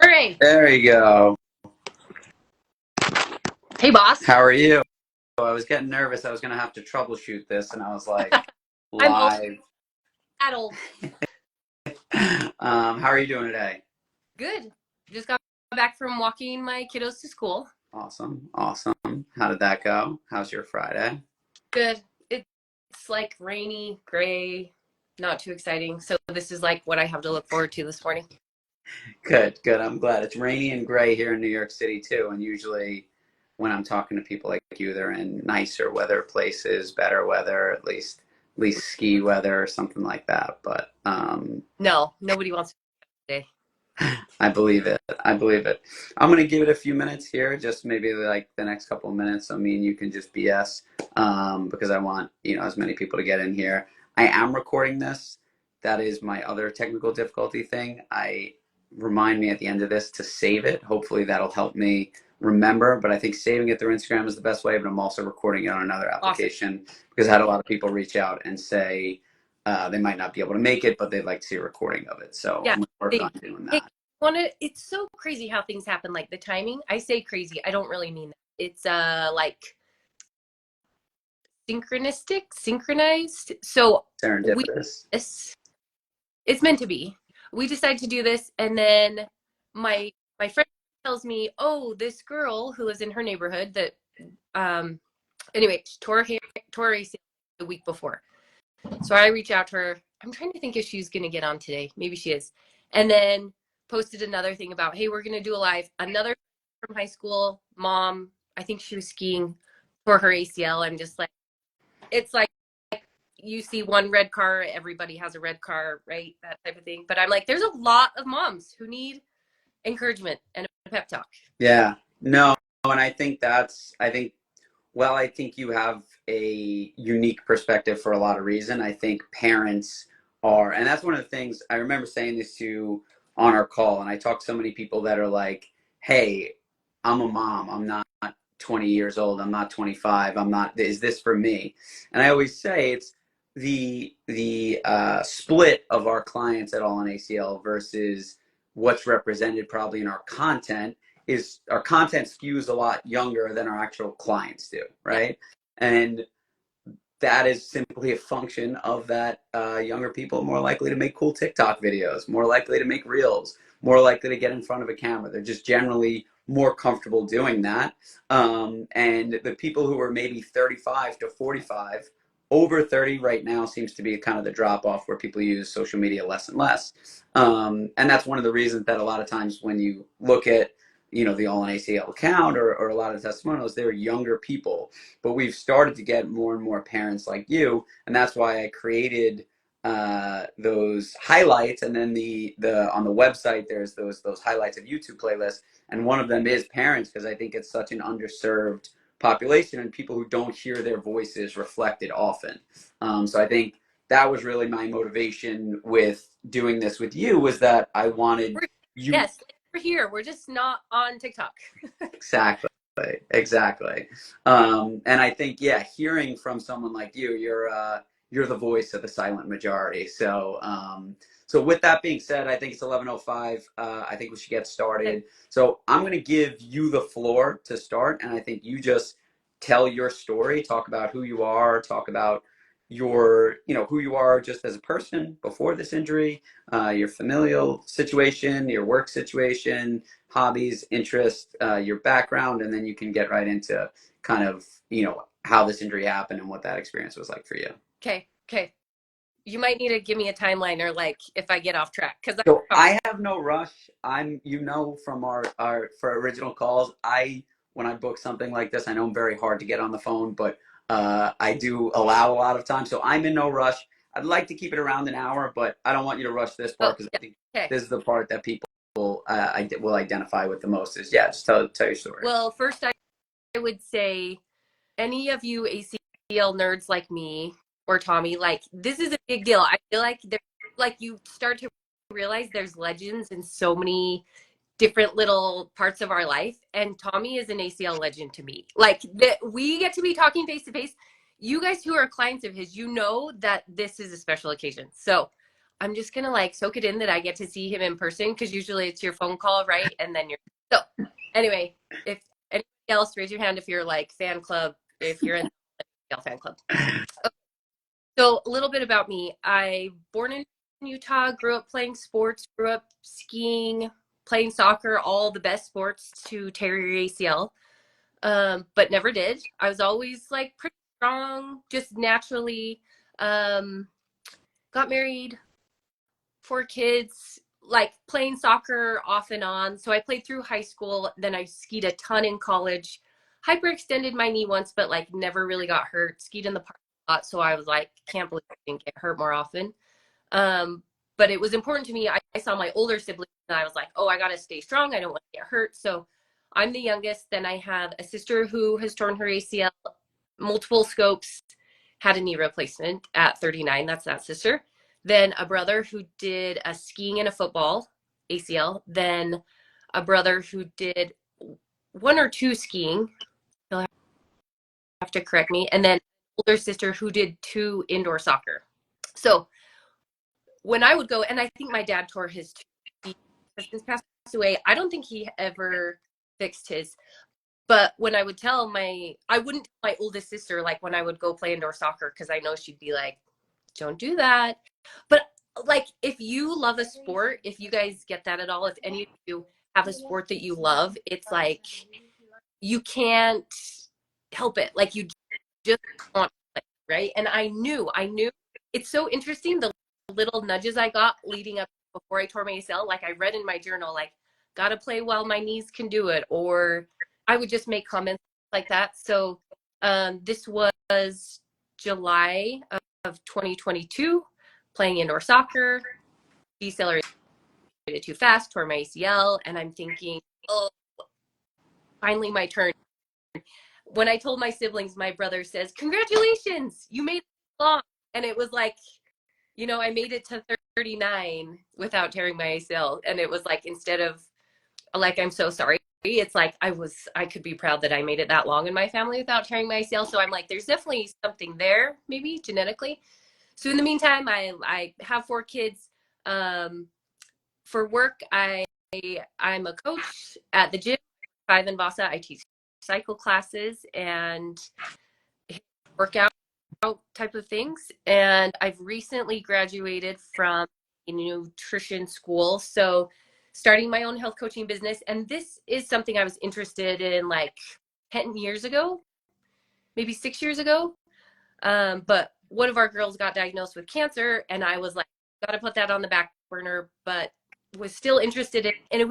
Hooray! There you go. Hey, boss. How are you? I was getting nervous. I was going to have to troubleshoot this, and I was like, I'm old. live. That old. How are you doing today? Good. Just got back from walking my kiddos to school. Awesome. Awesome. How did that go? How's your Friday? Good. It's like rainy, gray, not too exciting. So this is like what I have to look forward to this morning. Good, good. I'm glad. It's rainy and gray here in New York City too. And usually when I'm talking to people like you, they're in nicer weather places, better weather, at least ski weather or something like that. But No, nobody wants to today. I believe it. I believe it. I'm gonna give it a few minutes here, just maybe like the next couple of minutes. So me and you can just BS, because I want as many people to get in here. I am recording this. That is my other technical difficulty thing. I remind me at the end of this to save it. Hopefully that'll help me remember. But I think saving it through Instagram is the best way. But I'm also recording it on another application because I had a lot of people reach out and say they might not be able to make it, but they'd like to see a recording of it. So Yeah, I'm gonna work on doing that. It's so crazy how things happen. Like the timing. I say crazy. I don't really mean that. It's like synchronized. So Serendipitous. It's meant to be. We decide to do this, and then my friend tells me, "Oh, this girl who was in her neighborhood that, anyway, she tore ACL the week before." So I reach out to her. I'm trying to think if she's gonna get on today. Maybe she is. And then posted another thing about, "Hey, we're gonna do a live." Another from high school mom, I think she was skiing, tore her ACL. I'm just like, it's like you see one red car, everybody has a red car, right? That type of thing. But I'm like, there's a lot of moms who need encouragement and a pep talk. Yeah. No, and I think you have a unique perspective for a lot of reason. I think parents are, and that's one of the things I remember saying this to you on our call, and I talk to so many people that are like, hey, I'm a mom. I'm not 20 years old. I'm not 25. Is this for me? And I always say it's the split of our clients at All in ACL versus what's represented probably in our content is our content skews a lot younger than our actual clients do, right? And that is simply a function of that younger people are more likely to make cool TikTok videos, more likely to make reels, more likely to get in front of a camera. They're just generally more comfortable doing that. And the people who are maybe 35 to 45, over 30 right now seems to be kind of the drop off where people use social media less and less. And that's one of the reasons that a lot of times when you look at the All in ACL account or a lot of testimonials, they're younger people. But we've started to get more and more parents like you, and that's why I created those highlights. And then the on the website there's those highlights of YouTube playlists, and one of them is parents because I think it's such an underserved population and people who don't hear their voices reflected often. So I think that was really my motivation with doing this with you, was that I wanted you. Yes, we're here. We're just not on TikTok. Exactly. And I think, yeah, hearing from someone like you, you're the voice of the silent majority. So with that being said, I think it's 11:05. I think we should get started. So I'm going to give you the floor to start, and I think you just tell your story, talk about who you are, talk about who you are just as a person before this injury, your familial situation, your work situation, hobbies, interests, your background, and then you can get right into kind of, how this injury happened and what that experience was like for you. Okay. You might need to give me a timeline or like if I get off track. So I have no rush. From our for original calls, when I book something like this, I know I'm very hard to get on the phone, but I do allow a lot of time. So I'm in no rush. I'd like to keep it around an hour, but I don't want you to rush this part because I think this is the part that people will identify with the most is, just tell your story. Well, first I would say any of you ACL nerds like me or Tommy, like this is a big deal. I feel like you start to realize there's legends in so many different little parts of our life, and Tommy is an ACL legend to me. Like we get to be talking face to face. You guys who are clients of his, that this is a special occasion. So I'm just gonna like soak it in that I get to see him in person, because usually it's your phone call, right? And then you're so anyway, if anybody else, raise your hand if you're like fan club, if you're in the ACL fan club. Okay, so a little bit about me. I born in Utah, grew up playing sports, grew up skiing, playing soccer, all the best sports to tear your ACL. But never did. I was always like pretty strong, just naturally. Um, got married, 4 kids, like playing soccer off and on. So I played through high school. Then I skied a ton in college. Hyperextended my knee once, but like never really got hurt. Skied in the park a lot. So I was like, can't believe I didn't get hurt more often. Um, but it was important to me. I saw my older siblings and I was like, oh, I got to stay strong. I don't want to get hurt. So I'm the youngest. Then I have a sister who has torn her ACL, multiple scopes, had a knee replacement at 39. That's that sister. Then a brother who did a skiing and a football ACL. Then a brother who did 1 or 2 skiing. He'll have to correct me. And then older sister who did 2 indoor soccer. So when I would go, and I think my dad tore his too. Has since passed away. I don't think he ever fixed his. But when I would I wouldn't tell my oldest sister, like when I would go play indoor soccer, because I know she'd be like, don't do that. But like, if you love a sport, if you guys get that at all, if any of you have a sport that you love, it's like you can't help it. Like you just want to play, right? And I knew it's so interesting the little nudges I got leading up before I tore my ACL. Like I read in my journal, like, gotta play while my knees can do it, or I would just make comments like that. So this was July of 2022, playing indoor soccer, decelerated too fast, tore my ACL, and I'm thinking, oh, finally my turn. When I told my siblings, my brother says, congratulations, you made it long. And it was like, I made it to 39 without tearing my ACL. And it was like, instead of like, I'm so sorry, it's like I could be proud that I made it that long in my family without tearing my ACL. So I'm like, there's definitely something there, maybe genetically. So in the meantime, I have 4 kids. For work, I'm a coach at the gym, 5 in Vasa. I teach cycle classes and workout type of things. And I've recently graduated from a nutrition school. So starting my own health coaching business. And this is something I was interested in like 10 years ago, maybe 6 years ago. But one of our girls got diagnosed with cancer, and I was like, got to put that on the back burner, but was still interested in, and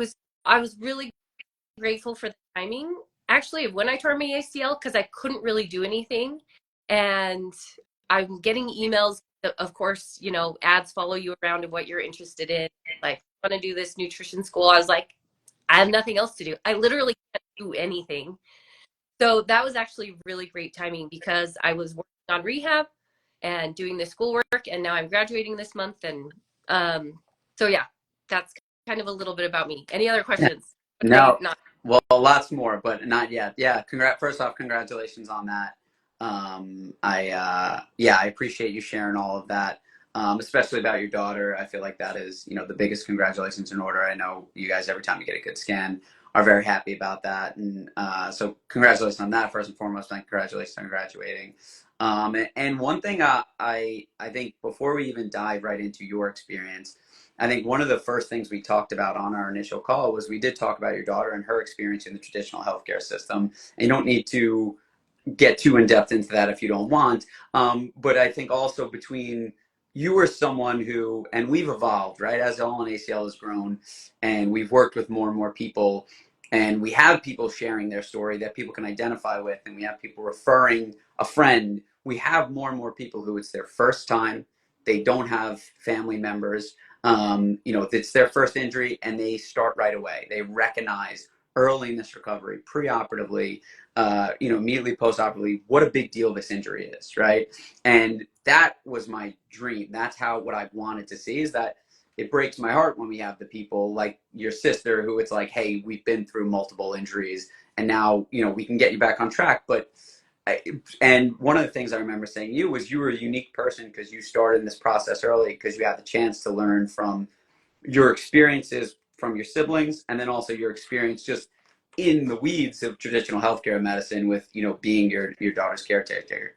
I was really grateful for the timing, actually, when I tore my ACL, because I couldn't really do anything. And I'm getting emails, of course, ads follow you around of what you're interested in. Like, I want to do this nutrition school. I was like, I have nothing else to do. I literally can't do anything. So that was actually really great timing, because I was working on rehab and doing the schoolwork, and now I'm graduating this month. And so yeah, that's kind of a little bit about me. Any other questions? No, well, lots more, but not yet. Yeah, first off, congratulations on that. I appreciate you sharing all of that, especially about your daughter. I feel like that is, the biggest congratulations in order. I know you guys, every time you get a good scan, are very happy about that. And so congratulations on that, first and foremost, and congratulations on graduating. And one thing I think before we even dive right into your experience, I think one of the first things we talked about on our initial call was we did talk about your daughter and her experience in the traditional healthcare system. And you don't need to get too in depth into that if you don't want. But I think also between you are someone who, and we've evolved, right? As All in ACL has grown, and we've worked with more and more people, and we have people sharing their story that people can identify with, and we have people referring a friend. We have more and more people who it's their first time. They don't have family members. It's their first injury, and they start right away. They recognize early in this recovery, preoperatively, immediately postoperatively, what a big deal this injury is, right? And that was my dream. That's what I wanted to see, is that it breaks my heart when we have the people like your sister who it's like, hey, we've been through multiple injuries and now, we can get you back on track. But and one of the things I remember saying to you was you were a unique person because you started in this process early because you had the chance to learn from your experiences from your siblings, and then also your experience just in the weeds of traditional healthcare medicine with, you know, being your daughter's caretaker.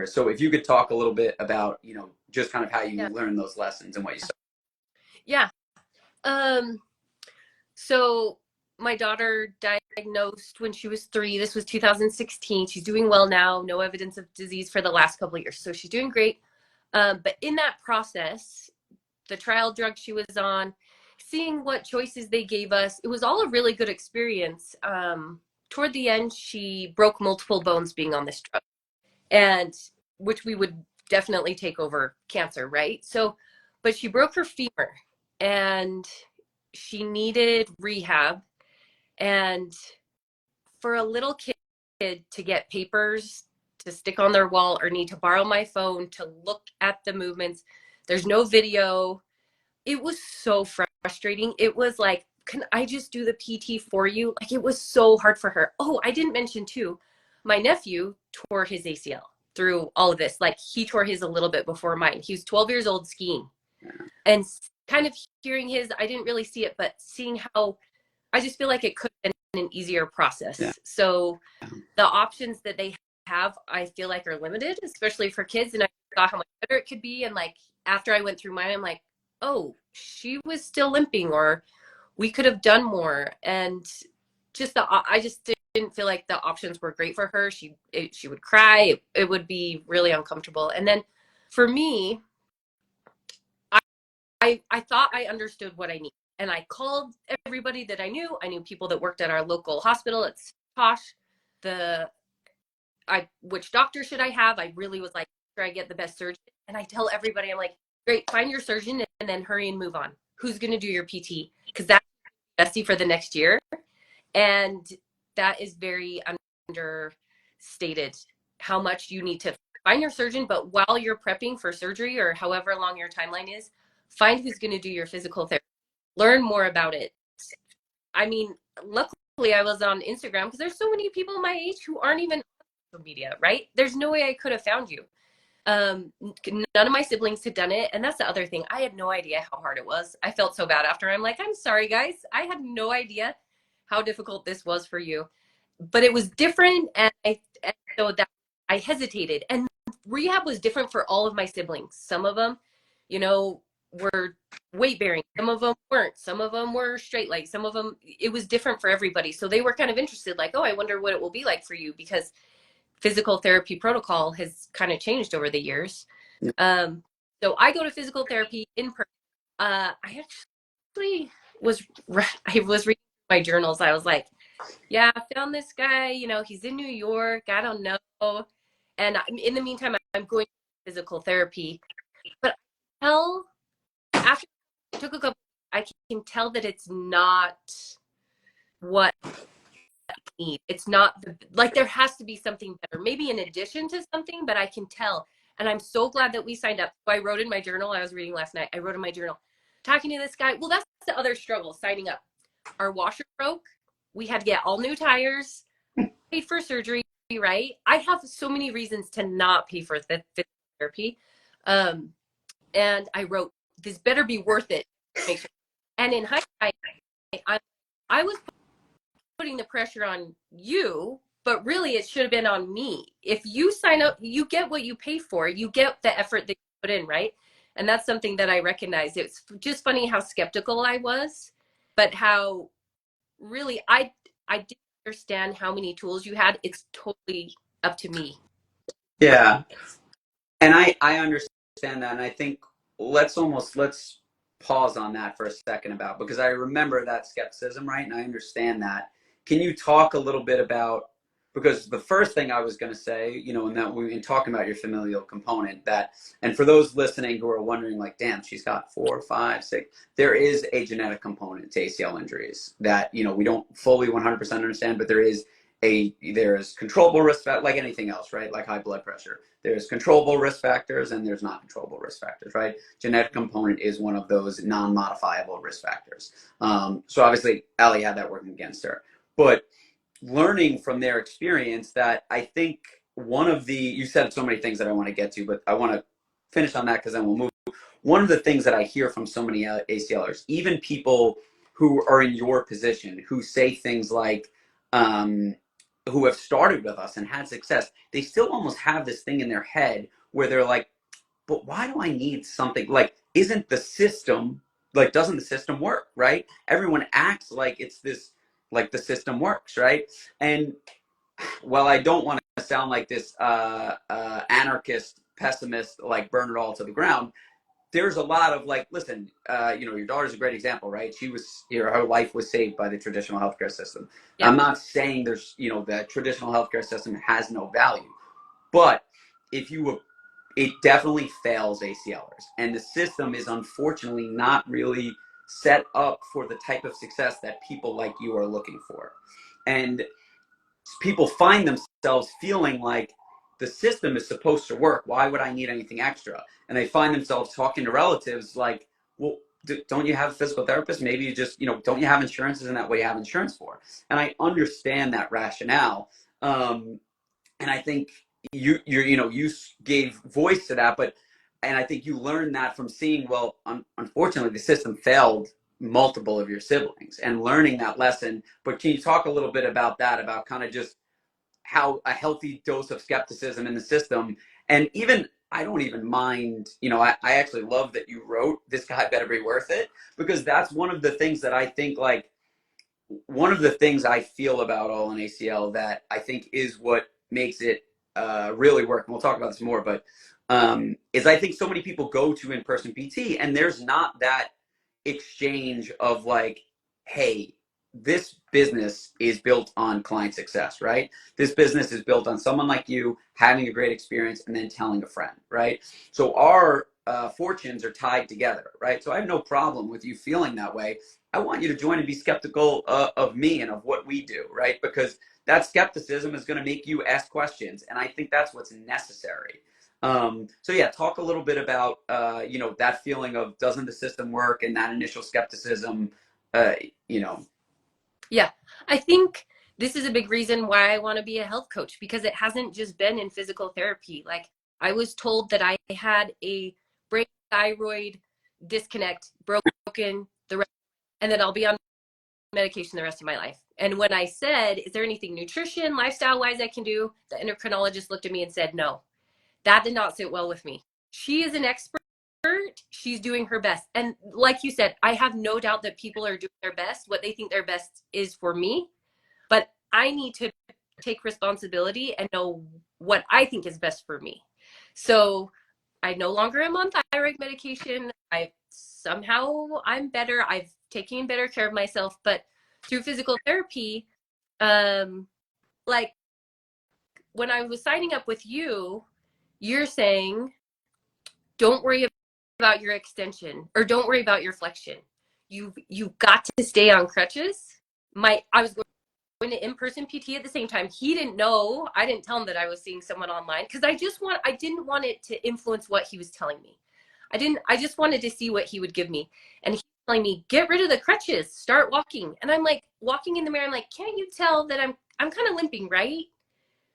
So if you could talk a little bit about, you know, just kind of how you Yeah. learned those lessons and what you saw. Yeah. Um, so my daughter diagnosed when she was 3. This was 2016. She's doing well now. No evidence of disease for the last couple of years. So she's doing great. But in that process, the trial drug she was on, seeing what choices they gave us, it was all a really good experience. Toward the end, she broke multiple bones being on this drug, and which we would definitely take over cancer, right? So, but she broke her femur and she needed rehab. And for a little kid to get papers to stick on their wall or need to borrow my phone to look at the movements, there's no video. It was so frustrating. It was like, can I just do the PT for you? Like, it was so hard for her. Oh, I didn't mention too, my nephew tore his ACL through all of this. Like, he tore his a little bit before mine. He was 12 years old skiing. And kind of hearing his, I didn't really see it, but seeing how, I just feel like it could have been an easier Yeah. process. So the options that they have, I feel like, are limited, especially for kids. And I saw how much better it could be. And like, after I went through mine, I'm like, oh, she was still limping, or we could have done more. And just I just didn't feel like the options were great for her. She would cry. It would be really uncomfortable. And then for me, I thought I understood what I needed. And I called everybody that I knew. I knew people that worked at our local hospital at Tosh. The which doctor should I have? I really was like, sure, I get the best surgeon. And I tell everybody, I'm like, great, find your surgeon and then hurry and move on. Who's going to do your PT? Because that's bestie for the next year. And that is very understated, how much you need to find your surgeon. But while you're prepping for surgery or however long your timeline is, find who's going to do your physical therapy. Learn more about it. I mean, luckily I was on Instagram because there's so many people my age who aren't even on social media, right? There's no way I could have found you. None of my siblings had done it. And that's the other thing. I had no idea how hard it was. I felt so bad after. I'm like, I'm sorry, guys. I had no idea how difficult this was for you. But it was different. And so that I hesitated. And rehab was different for all of my siblings. Some of them, you know, were weight bearing. Some of them weren't. Some of them were straight legs. Some of them, it was different for everybody. So they were kind of interested, like, oh, I wonder what it will be like for you, because physical therapy protocol has kind of changed over the years. Yeah. So I go to physical therapy in person. I actually was I was reading my journals. I was like, yeah, I found this guy. You know, he's in New York. I don't know. And in the meantime, I'm going to physical therapy. But I tell after I took a couple, I can tell that it's not what need. It's not like there has to be something better, maybe in addition to something, but I can tell. And I'm so glad that we signed up. So I wrote in my journal, I was reading last night, I wrote in my journal, talking to this guy. Well, that's the other struggle, signing up. Our washer broke. We had to get all new tires, paid for surgery, right? I have so many reasons to not pay for the therapy. Um, and I wrote, this better be worth it. And in hindsight, I was putting the pressure on you, but really it should have been on me. If you sign up, you get what you pay for. You get the effort that you put in, right? And that's something that I recognized. It's just funny how skeptical I was, but how really I didn't understand how many tools you had. It's totally up to me. Yeah. And I understand that. And I think let's pause on that for a second about, because I remember that skepticism, right? And I understand that. Can you talk a little bit about, because the first thing I was going to say, you know, and that we've been talking about your familial component, that, and for those listening who are wondering, like, damn, she's got 4, 5, 6, there is a genetic component to ACL injuries that, you know, we don't fully 100% understand, but there is controllable risk, like anything else, right? Like high blood pressure. There's controllable risk factors and there's not controllable risk factors, right? Genetic component is one of those non-modifiable risk factors. So obviously, Allie had that working against her. But learning from their experience that I think one of the, you said so many things that I want to get to, but I want to finish on that because then we'll move. One of the things that I hear from so many ACLers, even people who are in your position, who say things like, who have started with us and had success, they still almost have this thing in their head where they're like, but why do I need something like, isn't the system, like, doesn't the system work, right? Everyone acts like it's this, like the system works, right? And while I don't want to sound like this anarchist pessimist, like burn it all to the ground, there's a lot of like, listen, your daughter's a great example, right? She was, her life was saved by the traditional healthcare system. Yeah. I'm not saying there's, the traditional healthcare system has no value, but if you, it definitely fails ACLers, and the system is unfortunately not really set up for the type of success that people like you are looking for, and people find themselves feeling like the system is supposed to work. Why would I need anything extra? And they find themselves talking to relatives like, well, don't you have a physical therapist? Maybe you just, don't you have insurance? Isn't that what you have insurance for? And I understand that rationale. And I think you gave voice to that, and I think you learned that from seeing, well, unfortunately, the system failed multiple of your siblings and learning that lesson. But can you talk a little bit about that, about kind of just how a healthy dose of skepticism in the system, and even, I don't even mind, I actually love that you wrote "This Guy Better Be Worth It," because that's one of the things that I think, like, one of the things I feel about All in ACL that I think is what makes it really work, and we'll talk about this more, but is I think so many people go to in-person PT and there's not that exchange of like, hey, this business is built on client success, right? This business is built on someone like you having a great experience and then telling a friend, right? So our fortunes are tied together, right? So I have no problem with you feeling that way. I want you to join and be skeptical of me and of what we do, right? Because that skepticism is going to make you ask questions, and I think that's what's necessary. So yeah, talk a little bit about that feeling of, doesn't the system work, and that initial skepticism. Uh, you know. Yeah, I think this is a big reason why I want to be a health coach, because it hasn't just been in physical therapy. Like, I was told that I had a brain thyroid disconnect, broken the rest, and that I'll be on medication the rest of my life. And when I said, is there anything nutrition, lifestyle wise I can do? The endocrinologist looked at me and said, no. That did not sit well with me. She is an expert. She's doing her best. And like you said, I have no doubt that people are doing their best. What they think their best is for me. But I need to take responsibility and know what I think is best for me. So I no longer am on thyroid medication. I'm better. I've taken better care of myself. But through physical therapy, like when I was signing up with you, you're saying, don't worry about your extension, or don't worry about your flexion. You've got to stay on crutches. I was going to in-person PT at the same time. He didn't know. I didn't tell him that I was seeing someone online, because I didn't want it to influence what he was telling me. I just wanted to see what he would give me. And he's telling me, get rid of the crutches, start walking. And I'm like, walking in the mirror, I'm like, can't you tell that I'm kind of limping, right?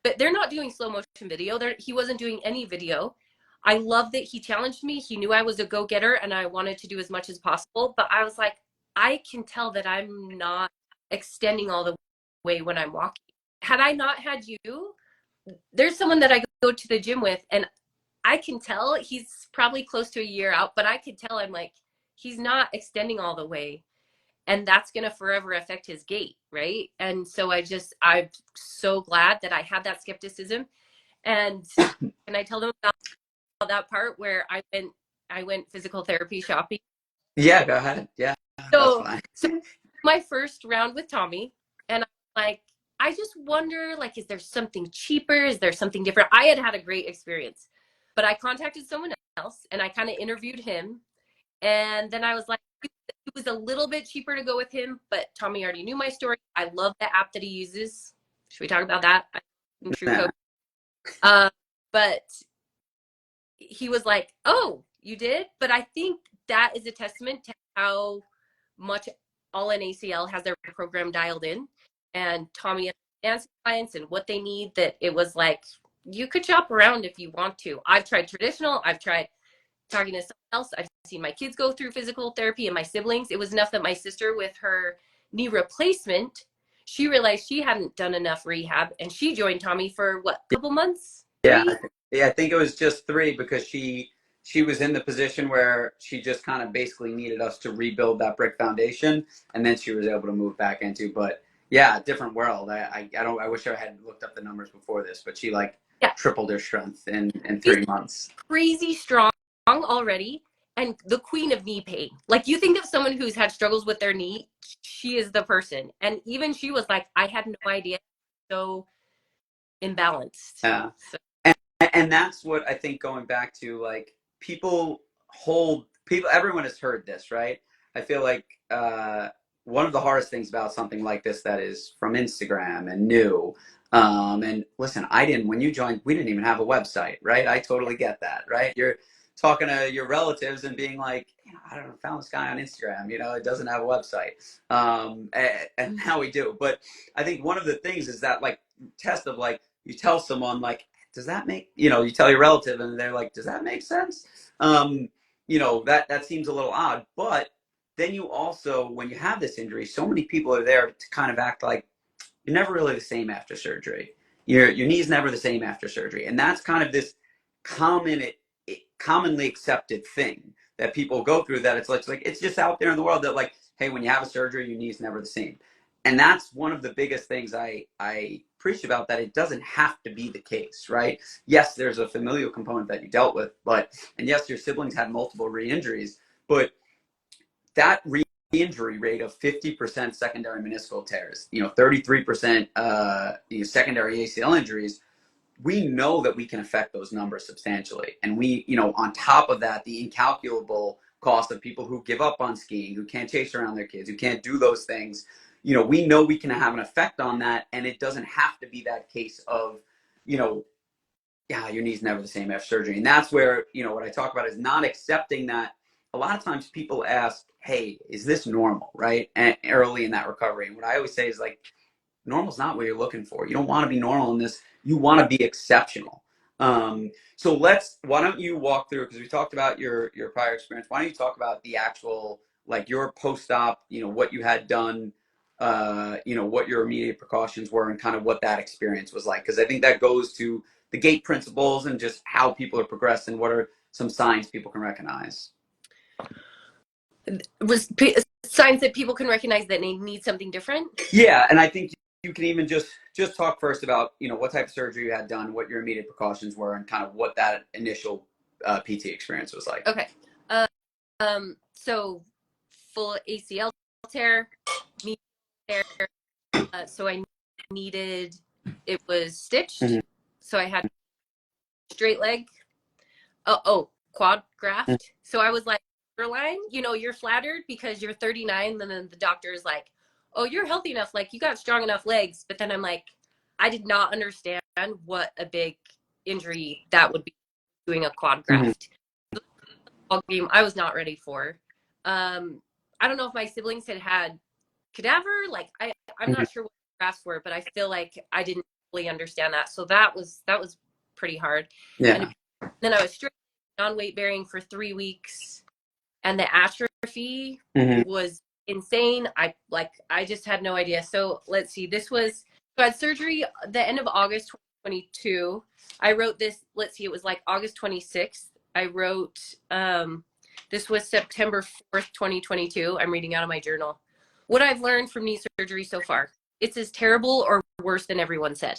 But they're not doing slow motion video. He wasn't doing any video. I love that he challenged me. He knew I was a go-getter and I wanted to do as much as possible. But I was like, I can tell that I'm not extending all the way when I'm walking. Had I not had you, there's someone that I go to the gym with, and I can tell he's probably close to a year out, but I could tell, I'm like, he's not extending all the way. And that's going to forever affect his gait, right? And so I'm so glad that I had that skepticism. And can I tell them about that part where I went physical therapy shopping? Yeah, go ahead. Yeah, that's So, fine. so my first round with Tommy, and I'm like, I just wonder, like, is there something cheaper? Is there something different? I had a great experience, but I contacted someone else and I kind of interviewed him. And then I was like, it was a little bit cheaper to go with him, but Tommy already knew my story. I love the app that he uses. Should we talk about that? I'm true Yeah. coach. But he was like, oh, you did? But I think that is a testament to how much All in ACL has their program dialed in. And Tommy answer clients and what they need, that it was like, you could shop around if you want to. I've tried traditional. I've tried talking to someone else. I've seen my kids go through physical therapy and my siblings. It was enough that my sister, with her knee replacement, she realized she hadn't done enough rehab, and she joined Tommy for what, a couple months? Yeah, 3? yeah, I think it was just 3 because she was in the position where she just kind of basically needed us to rebuild that brick foundation, and then she was able to move back into. But yeah, different world. I don't. I wish I had looked up the numbers before this, but she like Yeah, tripled her strength in she's 3 months. crazy strong already, and the queen of knee pain. Like, you think of someone who's had struggles with their knee, she is the person. And even she was like, I had no idea, so imbalanced. Yeah. So And that's what I think, going back to like people, everyone has heard this, right? I feel like one of the hardest things about something like this that is from Instagram and new, and listen, when you joined, we didn't even have a website, right? I totally get that, right? You're talking to your relatives and being like, I don't know, found this guy on Instagram, it doesn't have a website. And now we do. But I think one of the things is that, like, test of, like, you tell someone, like, does that make, you tell your relative and they're like, does that make sense? That seems a little odd. But then you also, when you have this injury, so many people are there to kind of act like you're never really the same after surgery. Your knee's never the same after surgery. And that's kind of this commonly accepted thing that people go through, that it's just out there in the world that, like, hey, when you have a surgery, your knee's never the same. And that's one of the biggest things I preach about, that it doesn't have to be the case, right? Yes, there's a familial component that you dealt with, and yes, your siblings had multiple re-injuries, but that re-injury rate of 50% secondary meniscal tears, 33% secondary ACL injuries, we know that we can affect those numbers substantially. And we, on top of that, the incalculable cost of people who give up on skiing, who can't chase around their kids, who can't do those things, we know we can have an effect on that. And it doesn't have to be that case of, yeah, your knee's never the same after surgery. And that's where, what I talk about is not accepting that. A lot of times people ask, hey, is this normal, right? And early in that recovery. And what I always say is, like, normal's not what you're looking for. You don't want to be normal in this. You want to be exceptional. So why don't you walk through, because we talked about your prior experience. Why don't you talk about the actual, like, your post-op, what you had done, what your immediate precautions were, and kind of what that experience was like. Because I think that goes to the gait principles and just how people are progressing. What are some signs people can recognize? was signs that people can recognize that they need something different. Yeah, and I think you can even just talk first about what type of surgery you had done, what your immediate precautions were, and kind of what that initial PT experience was like. Okay. So full ACL tear, knee tear. So I needed, it was stitched. Mm-hmm. So I had straight leg. Quad graft. So I was like, borderline, you're flattered because you're 39. And then the doctor is like, oh, you're healthy enough. Like, you got strong enough legs. But then I'm like, I did not understand what a big injury that would be, doing a quad graft. Mm-hmm. Game I was not ready for. I don't know if my siblings had cadaver. Like, I'm Mm-hmm. not sure what grafts were, but I feel like I didn't really understand that. So that was pretty hard. Yeah. And then I was straight non-weight bearing for 3 weeks, and the atrophy was insane. I just had no idea. So let's see. I had surgery the end of August 2022. I wrote this. Let's see. It was like August 26th. I wrote. This was September 4th, 2022. I'm reading out of my journal. What I've learned from knee surgery so far: it's as terrible or worse than everyone said.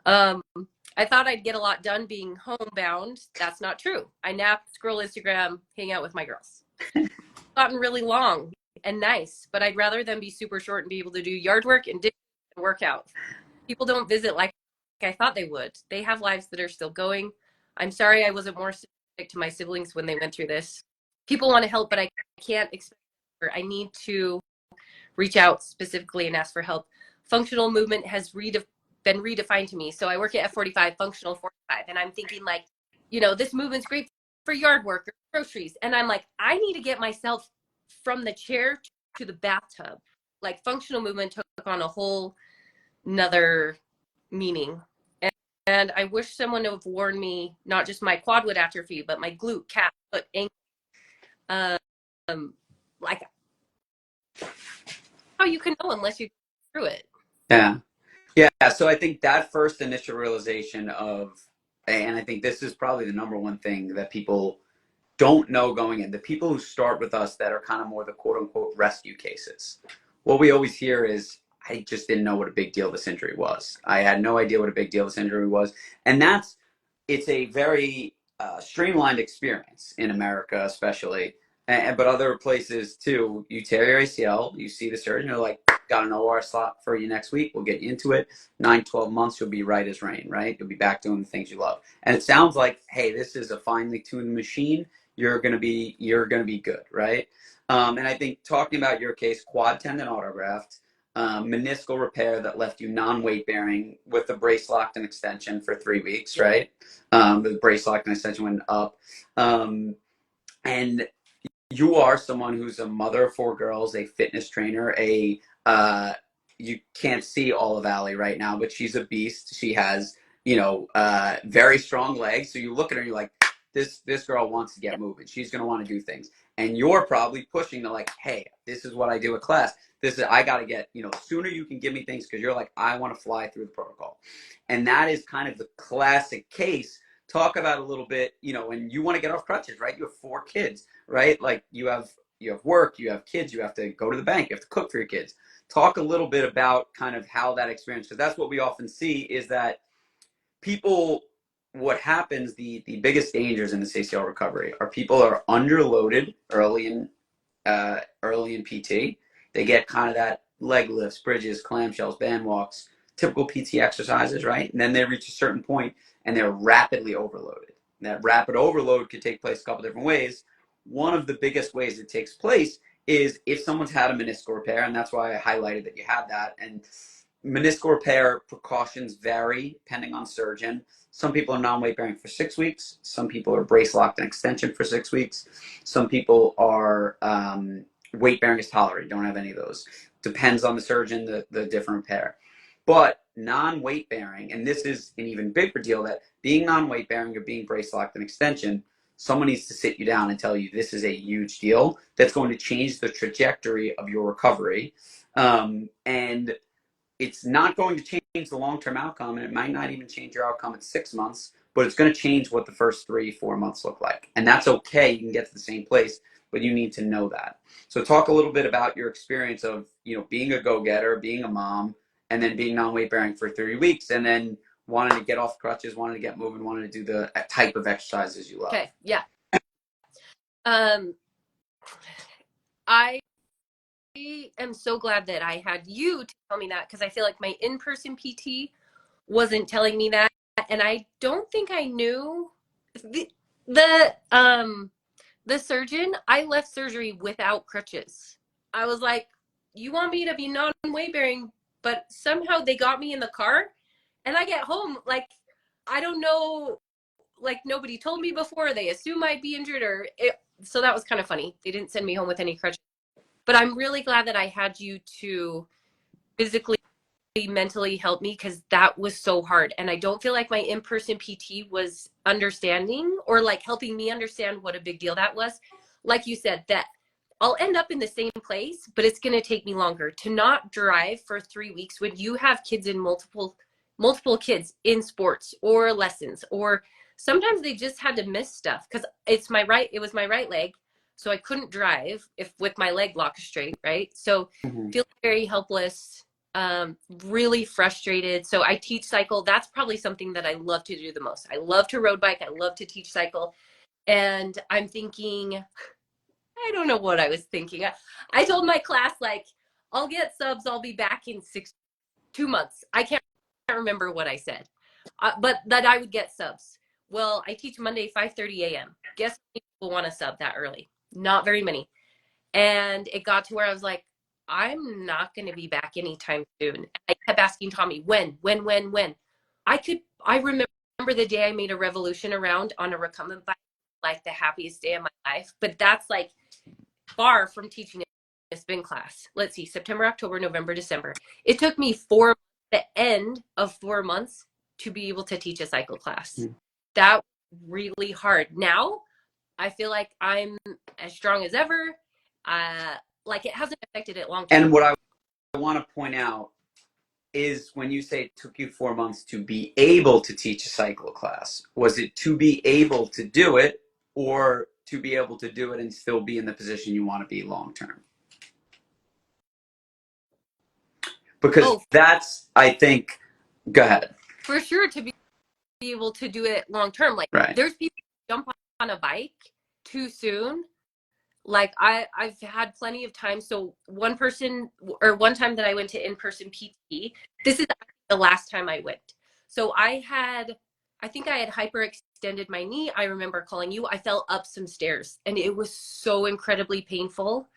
I thought I'd get a lot done being homebound. That's not true. I nap, scroll Instagram, hang out with my girls. It's gotten really long and nice, but I'd rather them be super short and be able to do yard work and work out. People don't visit like I thought they would. They have lives that are still going. I'm sorry I wasn't more sympathetic to my siblings when they went through this. People want to help, but I can't expect. I need to reach out specifically and ask for help. Functional movement has been redefined to me. So I work at F45, functional 45, and I'm thinking, like, this movement's great for yard work or groceries. And I'm like, I need to get myself from the chair to the bathtub. Like, functional movement took on a whole another meaning. And I wish someone would have warned me, not just my quad would atrophy, but my glute, calf, foot, ankle. Um, like how you can know unless you go through it. Yeah. Yeah. So I think that first initial realization of, and I think this is probably the number one thing that people don't know going in, the people who start with us that are kind of more the quote unquote rescue cases. What we always hear is, I just didn't know what a big deal this injury was. I had no idea what a big deal this injury was. And it's a very streamlined experience in America, especially, but other places too. You tear your ACL, you see the surgeon, you're like, got an OR slot for you next week. We'll get you into it. 9-12 months, you'll be right as rain, right? You'll be back doing the things you love. And it sounds like, hey, this is a finely tuned machine. You're gonna be good, right? And I think talking about your case, quad tendon autograft, meniscal repair that left you non-weight bearing with the brace locked and extension for 3 weeks, right? The brace locked and extension went up, and you are someone who's a mother of 4 girls, a fitness trainer, you can't see all of Allie right now, but she's a beast. She has, very strong legs. So you look at her and you're like, this girl wants to get moving. She's gonna want to do things. And you're probably pushing to like, hey, this is what I do at class. I gotta get, sooner you can give me things because you're like, I want to fly through the protocol. And that is kind of the classic case. Talk about a little bit, when you want to get off crutches, right? You have 4 kids, right? Like you have work, you have kids, you have to go to the bank, you have to cook for your kids. Talk a little bit about kind of how that experience, because that's what we often see is that people, what happens, the biggest dangers in this ACL recovery are people are underloaded early in PT. They get kind of that leg lifts, bridges, clamshells, band walks, typical PT exercises, right? And then they reach a certain point and they're rapidly overloaded. And that rapid overload could take place a couple different ways. One of the biggest ways it takes place is if someone's had a meniscal repair, and that's why I highlighted that you have that. And meniscal repair precautions vary depending on surgeon. Some people are non-weight bearing for 6 weeks. Some people are brace locked and extension for 6 weeks. Some people are weight bearing is tolerated. Don't have any of those. Depends on the surgeon, the different repair. But non-weight bearing, and this is an even bigger deal, that being non-weight bearing or being brace locked and extension, someone needs to sit you down and tell you this is a huge deal that's going to change the trajectory of your recovery. And it's not going to change the long-term outcome, and it might not even change your outcome at 6 months, but it's going to change what the first 3-4 months look like. And that's okay. You can get to the same place, but you need to know that. So talk a little bit about your experience of, being a go-getter, being a mom, and then being non-weight bearing for 30 weeks, and then wanting to get off crutches, wanting to get moving, wanting to do the type of exercises you love. Okay. Yeah. I am so glad that I had you to tell me that, because I feel like my in-person PT wasn't telling me that, and I don't think I knew the surgeon. I left surgery without crutches. I was like, you want me to be non-weight bearing, but somehow they got me in the car, and I get home like, I don't know, like nobody told me before. They assume I'd be injured, so that was kind of funny. They didn't send me home with any crutches. But I'm really glad that I had you to physically, mentally help me, because that was so hard. And I don't feel like my in-person PT was understanding or like helping me understand what a big deal that was. Like you said, that I'll end up in the same place, but it's going to take me longer to not drive for 3 weeks when you have kids in multiple kids in sports or lessons, or sometimes they just had to miss stuff because it was my right leg. So I couldn't drive if with my leg locked straight, right? So feel very helpless, really frustrated. So I teach cycle. That's probably something that I love to do the most. I love to road bike. I love to teach cycle. And I'm thinking, I don't know what I was thinking. I told my class, like, I'll get subs. I'll be back in 2 months. I can't remember what I said, but that I would get subs. Well, I teach Monday, 5:30 a.m. Guess how many people want to sub that early? Not very many. And it got to where I was like, I'm not going to be back anytime soon. I kept asking Tommy, when? I remember the day I made a revolution around on a recumbent bike, like the happiest day of my life. But that's like far from teaching a spin class. Let's see, September, October, November, December. It took me 4 months the end of 4 months to be able to teach a cycle class. Mm. That was really hard. Now I feel like I'm as strong as ever. Like it hasn't affected it long term. And what I want to point out is when you say it took you 4 months to be able to teach a cycle class, was it to be able to do it or to be able to do it and still be in the position you want to be long term? Because Oh, that's, I think, go ahead. for sure, to be able to do it long term. Like Right. there's people who jump on a bike too soon. Like I've had plenty of time. So one time that I went to in-person PT, this is the last time I went. So I think I had hyperextended my knee. I remember calling you. I fell up some stairs and it was so incredibly painful.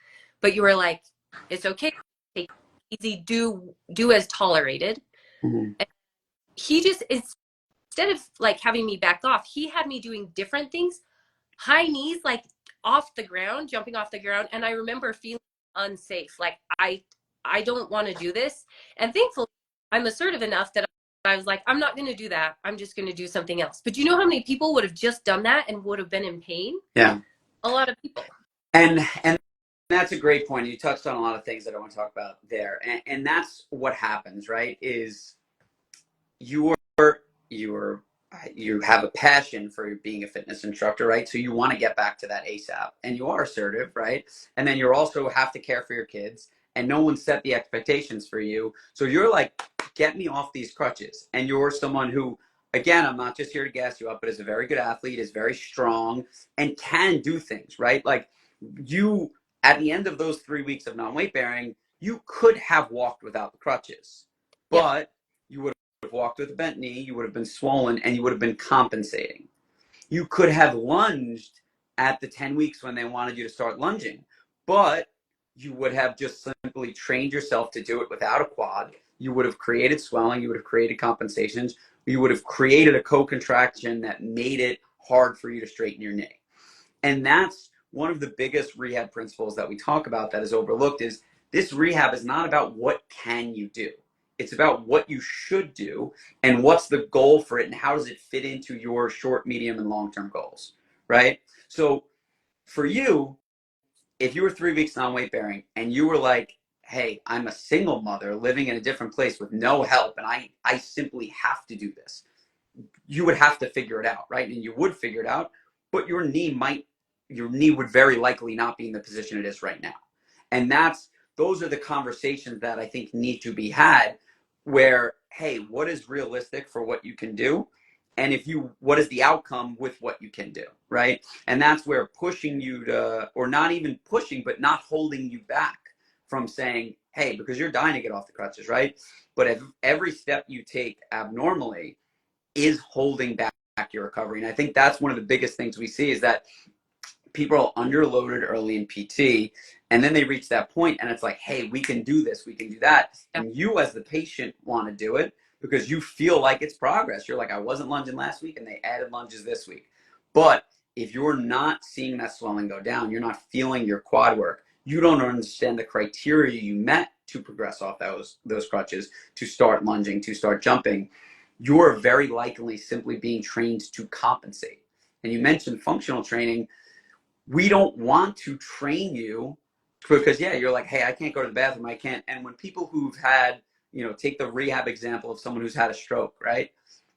But you were like, it's okay. Take it easy. Do as tolerated. Mm-hmm. And he just, instead of like having me back off, he had me doing different things, high knees, like off the ground, jumping off the ground. And I remember feeling unsafe. Like I don't want to do this. And thankfully I'm assertive enough that I was like, I'm not going to do that. I'm just going to do something else. But you know how many people would have just done that and would have been in pain? Yeah. A lot of people. And that's a great point. You touched on a lot of things that I want to talk about there. And that's what happens, right? Is you're you have a passion for being a fitness instructor, right? So you want to get back to that ASAP, and you are assertive, right? And then you also have to care for your kids, and no one set the expectations for you. So you're like, get me off these crutches. And you're someone who, again, I'm not just here to gas you up, but is a very good athlete, is very strong, and can do things, right? Like you, at the end of those 3 weeks of non-weight bearing, you could have walked without the crutches, Yep. but you would have walked with a bent knee, you would have been swollen, and you would have been compensating. You could have lunged at the 10 weeks when they wanted you to start lunging, but you would have just simply trained yourself to do it without a quad. You would have created swelling, you would have created compensations, you would have created a co-contraction that made it hard for you to straighten your knee. And that's one of the biggest rehab principles that we talk about that is overlooked is this rehab is not about what can you do. It's about what you should do and what's the goal for it and how does it fit into your short, medium, and long-term goals, right? So for you, if you were 3 weeks non-weight bearing and you were like, hey, I'm a single mother living in a different place with no help and I simply have to do this, you would have to figure it out, right? And you would figure it out, but your knee would very likely not be in the position it is right now. And those are the conversations that I think need to be had where, hey, what is realistic for what you can do? And what is the outcome with what you can do, right? And that's where pushing you to, or not even pushing, but not holding you back from saying, hey, because you're dying to get off the crutches, right? But if every step you take abnormally is holding back your recovery. And I think that's one of the biggest things we see is that people are underloaded early in PT and then they reach that point and it's like, hey, we can do this, we can do that. And you as the patient want to do it because you feel like it's progress. You're like, I wasn't lunging last week and they added lunges this week. But if you're not seeing that swelling go down, you're not feeling your quad work, you don't understand the criteria you met to progress off those crutches, to start lunging, to start jumping, you're very likely simply being trained to compensate. And you mentioned functional training. We don't want to train you because, yeah, you're like, hey, I can't go to the bathroom. I can't. And when people who've had, take the rehab example of someone who's had a stroke, right?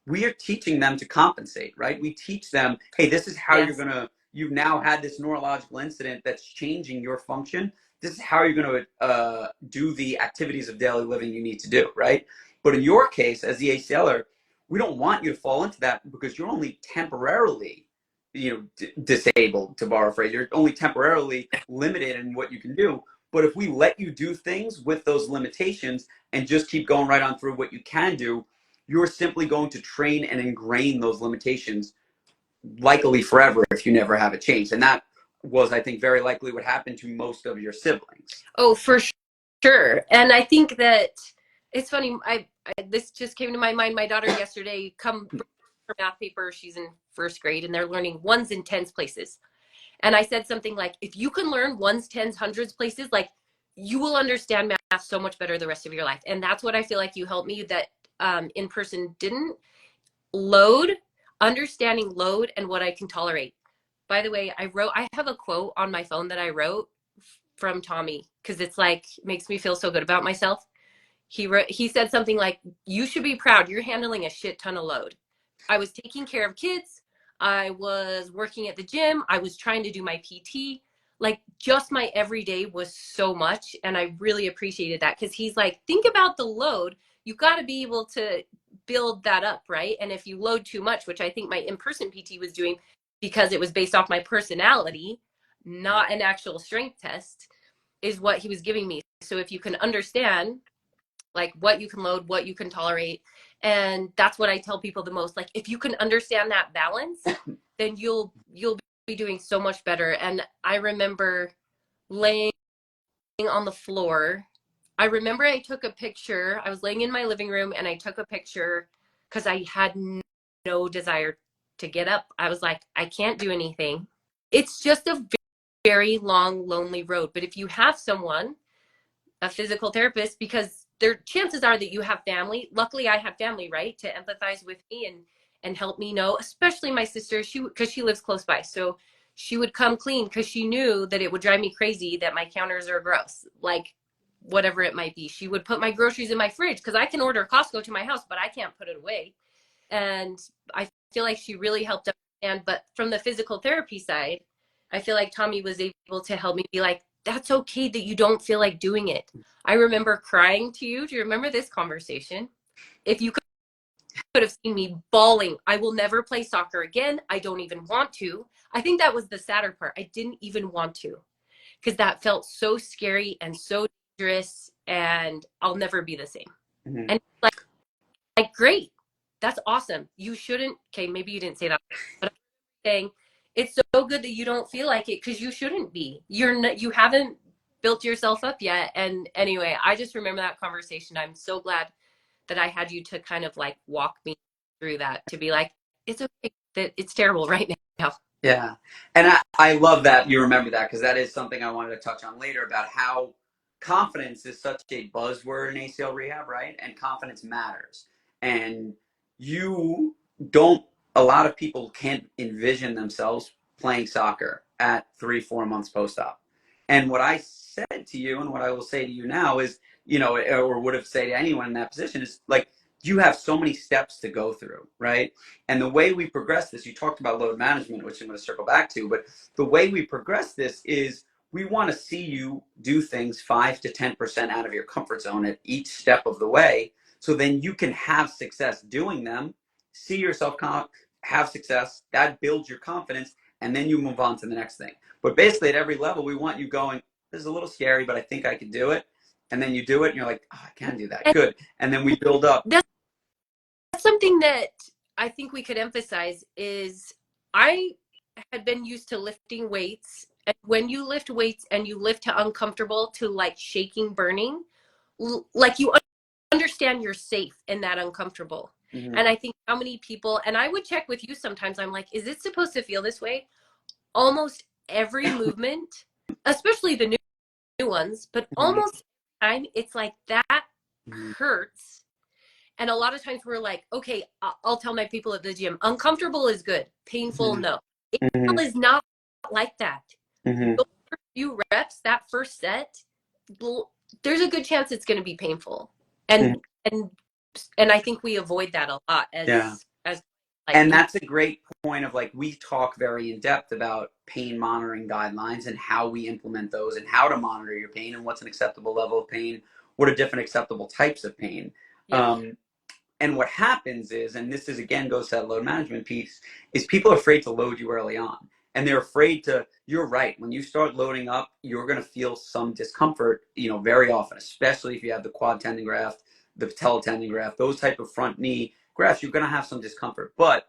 We are teaching them to compensate, right? We teach them, hey, this is how Yes. you've now had this neurological incident that's changing your function. This is how you're going to do the activities of daily living you need to do, right? But in your case, as the ACLer, we don't want you to fall into that because you're only temporarily, disabled, to borrow a phrase. You're only temporarily limited in what you can do. But if we let you do things with those limitations and just keep going right on through what you can do, you're simply going to train and ingrain those limitations likely forever if you never have it changed. And that was, I think, very likely what happened to most of your siblings. Oh, for sure. And I think that it's funny. This just came to my mind. My daughter yesterday come her math paper. She's in first grade, and they're learning ones and tens places. And I said something like, "If you can learn ones, tens, hundreds places, like you will understand math so much better the rest of your life. And that's what I feel like you helped me that in person didn't. Load, understanding load and what I can tolerate. By the way, I have a quote on my phone that I wrote from Tommy because it's like makes me feel so good about myself. He said something like, you should be proud, you're handling a shit ton of load. I was taking care of kids, I was working at the gym, I was trying to do my PT, like just my everyday was so much. And I really appreciated that because he's like, think about the load, you've got to be able to build that up, right? And if you load too much, which I think my in-person PT was doing because it was based off my personality, not an actual strength test, is what he was giving me. So if you can understand like what you can load, what you can tolerate. And that's what I tell people the most. Like if you can understand that balance, then you'll be doing so much better. And I remember laying on the floor. I remember I took a picture. I was laying in my living room and I took a picture because I had no desire to get up. I was like, I can't do anything. It's just a very long, lonely road. But if you have someone, a physical therapist, because their chances are that you have family. Luckily, I had family, right, to empathize with me and help me know, especially my sister, because she lives close by. So she would come clean because she knew that it would drive me crazy that my counters are gross, like whatever it might be. She would put my groceries in my fridge because I can order Costco to my house, but I can't put it away. And I feel like she really helped understand. But from the physical therapy side, I feel like Tommy was able to help me be like, that's okay that you don't feel like doing it. I remember crying to you. Do you remember this conversation? If you could have seen me bawling, I will never play soccer again. I don't even want to. I think that was the sadder part. I didn't even want to because that felt so scary and so dangerous, and I'll never be the same. Mm-hmm. And like great, that's awesome. You shouldn't. Okay, maybe you didn't say that, but I'm saying it's so good that you don't feel like it because you shouldn't be. You're not, you haven't built yourself up yet. And anyway, I just remember that conversation. I'm so glad that I had you to kind of like walk me through that, to be like, it's okay that it's terrible right now. Yeah. And I love that you remember that because that is something I wanted to touch on later about how confidence is such a buzzword in ACL rehab, right? And confidence matters. And you don't, a lot of people can't envision themselves playing soccer at 3-4 months post-op. And what I said to you and what I will say to you now is, you know, or would have said to anyone in that position is like, you have so many steps to go through, right? And the way we progress this, you talked about load management, which I'm going to circle back to, but the way we progress this is we want to see you do things 5 to 10% out of your comfort zone at each step of the way. So then you can have success doing them, see yourself have success, that builds your confidence, and then you move on to the next thing. But basically at every level, we want you going, this is a little scary, but I think I can do it. And then you do it and you're like, oh, I can do that. And Good. And then we build up. that's something that I think we could emphasize is I had been used to lifting weights. And when you lift weights and you lift to uncomfortable to like shaking, burning, like you understand you're safe in that uncomfortable. Mm-hmm. And I think how many people, and I would check with you sometimes, I'm like, is it supposed to feel this way? Almost every movement, especially the new ones, but almost every time it's like that hurts. And a lot of times we're like, okay, I'll tell my people at the gym, uncomfortable is good, painful, no. Mm-hmm. Painful is not like that. Mm-hmm. Those first few reps, that first set, there's a good chance it's going to be painful. And and and I think we avoid that a lot Yeah. as like, And that's a great point of like, we talk very in depth about pain monitoring guidelines and how we implement those and how to monitor your pain and what's an acceptable level of pain, what are different acceptable types of pain. yeah. And what happens is, and this is again goes to that load management piece, is people are afraid to load you early on. And they're afraid to, you're right, when you start loading up, you're going to feel some discomfort, you know, very often, especially if you have the quad tendon graft, the patella tendon graft, those type of front knee grafts, you're going to have some discomfort. But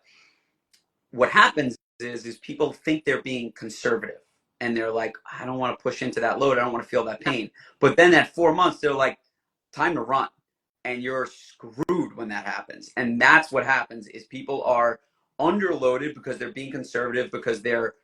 what happens is people think they're being conservative and they're like, I don't want to push into that load. I don't want to feel that pain. But then at 4 months, they're like, time to run. And you're screwed when that happens. And that's what happens is people are underloaded because they're being conservative, because they're,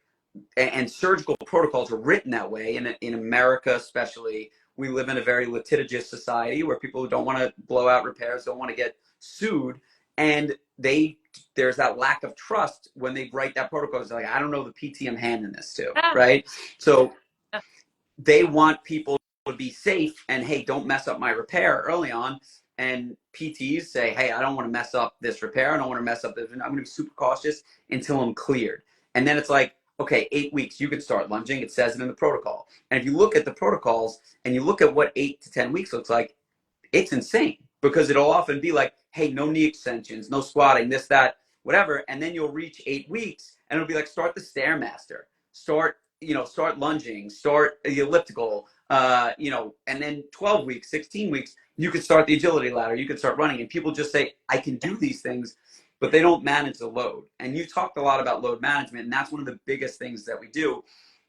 and surgical protocols are written that way in America, especially we live in a very litigious society where people don't want to blow out repairs, don't want to get sued, and there's that lack of trust when they write that protocol. It's like, I don't know the PT I'm handing this to, Yeah. right? So Yeah. they want people to be safe and, hey, don't mess up my repair early on. And PTs say, hey, I don't want to mess up this repair. I don't want to mess up this. I'm going to be super cautious until I'm cleared. And then it's like, okay, 8 weeks, you can start lunging. It says it in the protocol. And if you look at the protocols and you look at what 8 to 10 weeks looks like, it's insane, because it'll often be like, hey, no knee extensions, no squatting, this, that, whatever. And then you'll reach 8 weeks and it'll be like, start the Stairmaster, start lunging, start the elliptical, and then 12 weeks, 16 weeks, you could start the agility ladder, you could start running. And people just say, I can do these things, but they don't manage the load. And you talked a lot about load management, and that's one of the biggest things that we do.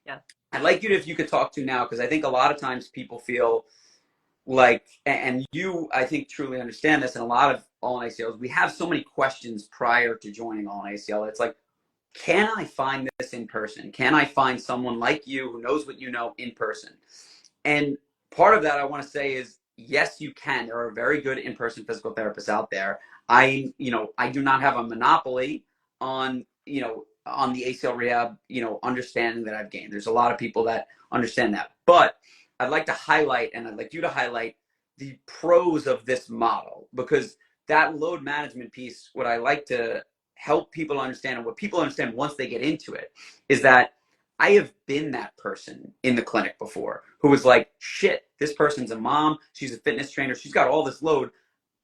Yeah. I'd like you to, if you could talk to now, because I think a lot of times people feel like, and you, I think, truly understand this, and a lot of All in ACLs, we have so many questions prior to joining All in ACL. It's like, can I find this in person? Can I find someone like you who knows what you know in person? And part of that I want to say is, yes, you can. There are very good in-person physical therapists out there. I do not have a monopoly on, on the ACL rehab, understanding that I've gained. There's a lot of people that understand that. But I'd like to highlight, and I'd like you to highlight the pros of this model, because that load management piece, what I like to help people understand, and what people understand once they get into it, is that I have been that person in the clinic before who was like, shit, this person's a mom, she's a fitness trainer, she's got all this load.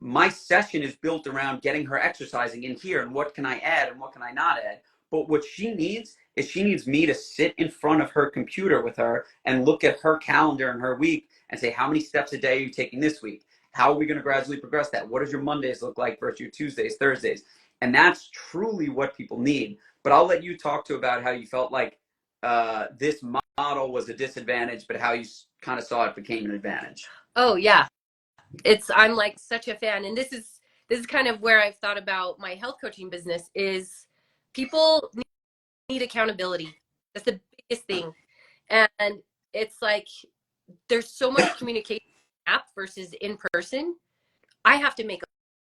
My session is built around getting her exercising in here, and what can I add and what can I not add? But what she needs is, she needs me to sit in front of her computer with her and look at her calendar and her week and say, how many steps a day are you taking this week? How are we going to gradually progress that? What does your Mondays look like versus your Tuesdays, Thursdays? And that's truly what people need. But I'll let you talk to about how you felt like this model was a disadvantage, but how you kind of saw it became an advantage. Oh yeah, I'm like such a fan, and this is kind of where I've thought about my health coaching business. Is people need accountability. That's the biggest thing, and it's like there's so much communication app versus in person. I have to make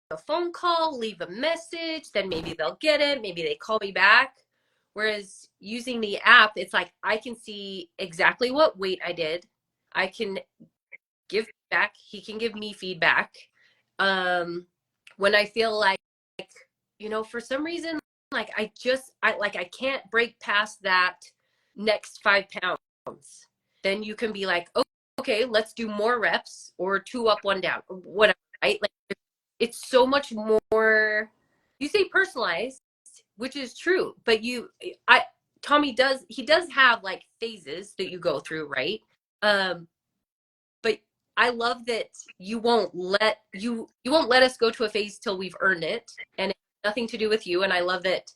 a phone call, leave a message, then maybe they'll get it, maybe they call me back. Whereas using the app, it's like I can see exactly what weight I did. I can give feedback. He can give me feedback. When I feel like, for some reason, like I can't break past that next 5 pounds. Then you can be like, oh, okay, let's do more reps, or 2 up, 1 down, or whatever, right? Like it's so much more, you say personalized, which is true, but Tommy does have like phases that you go through, right? But I love that you won't let us go to a phase till we've earned it, and it's nothing to do with you. And I love that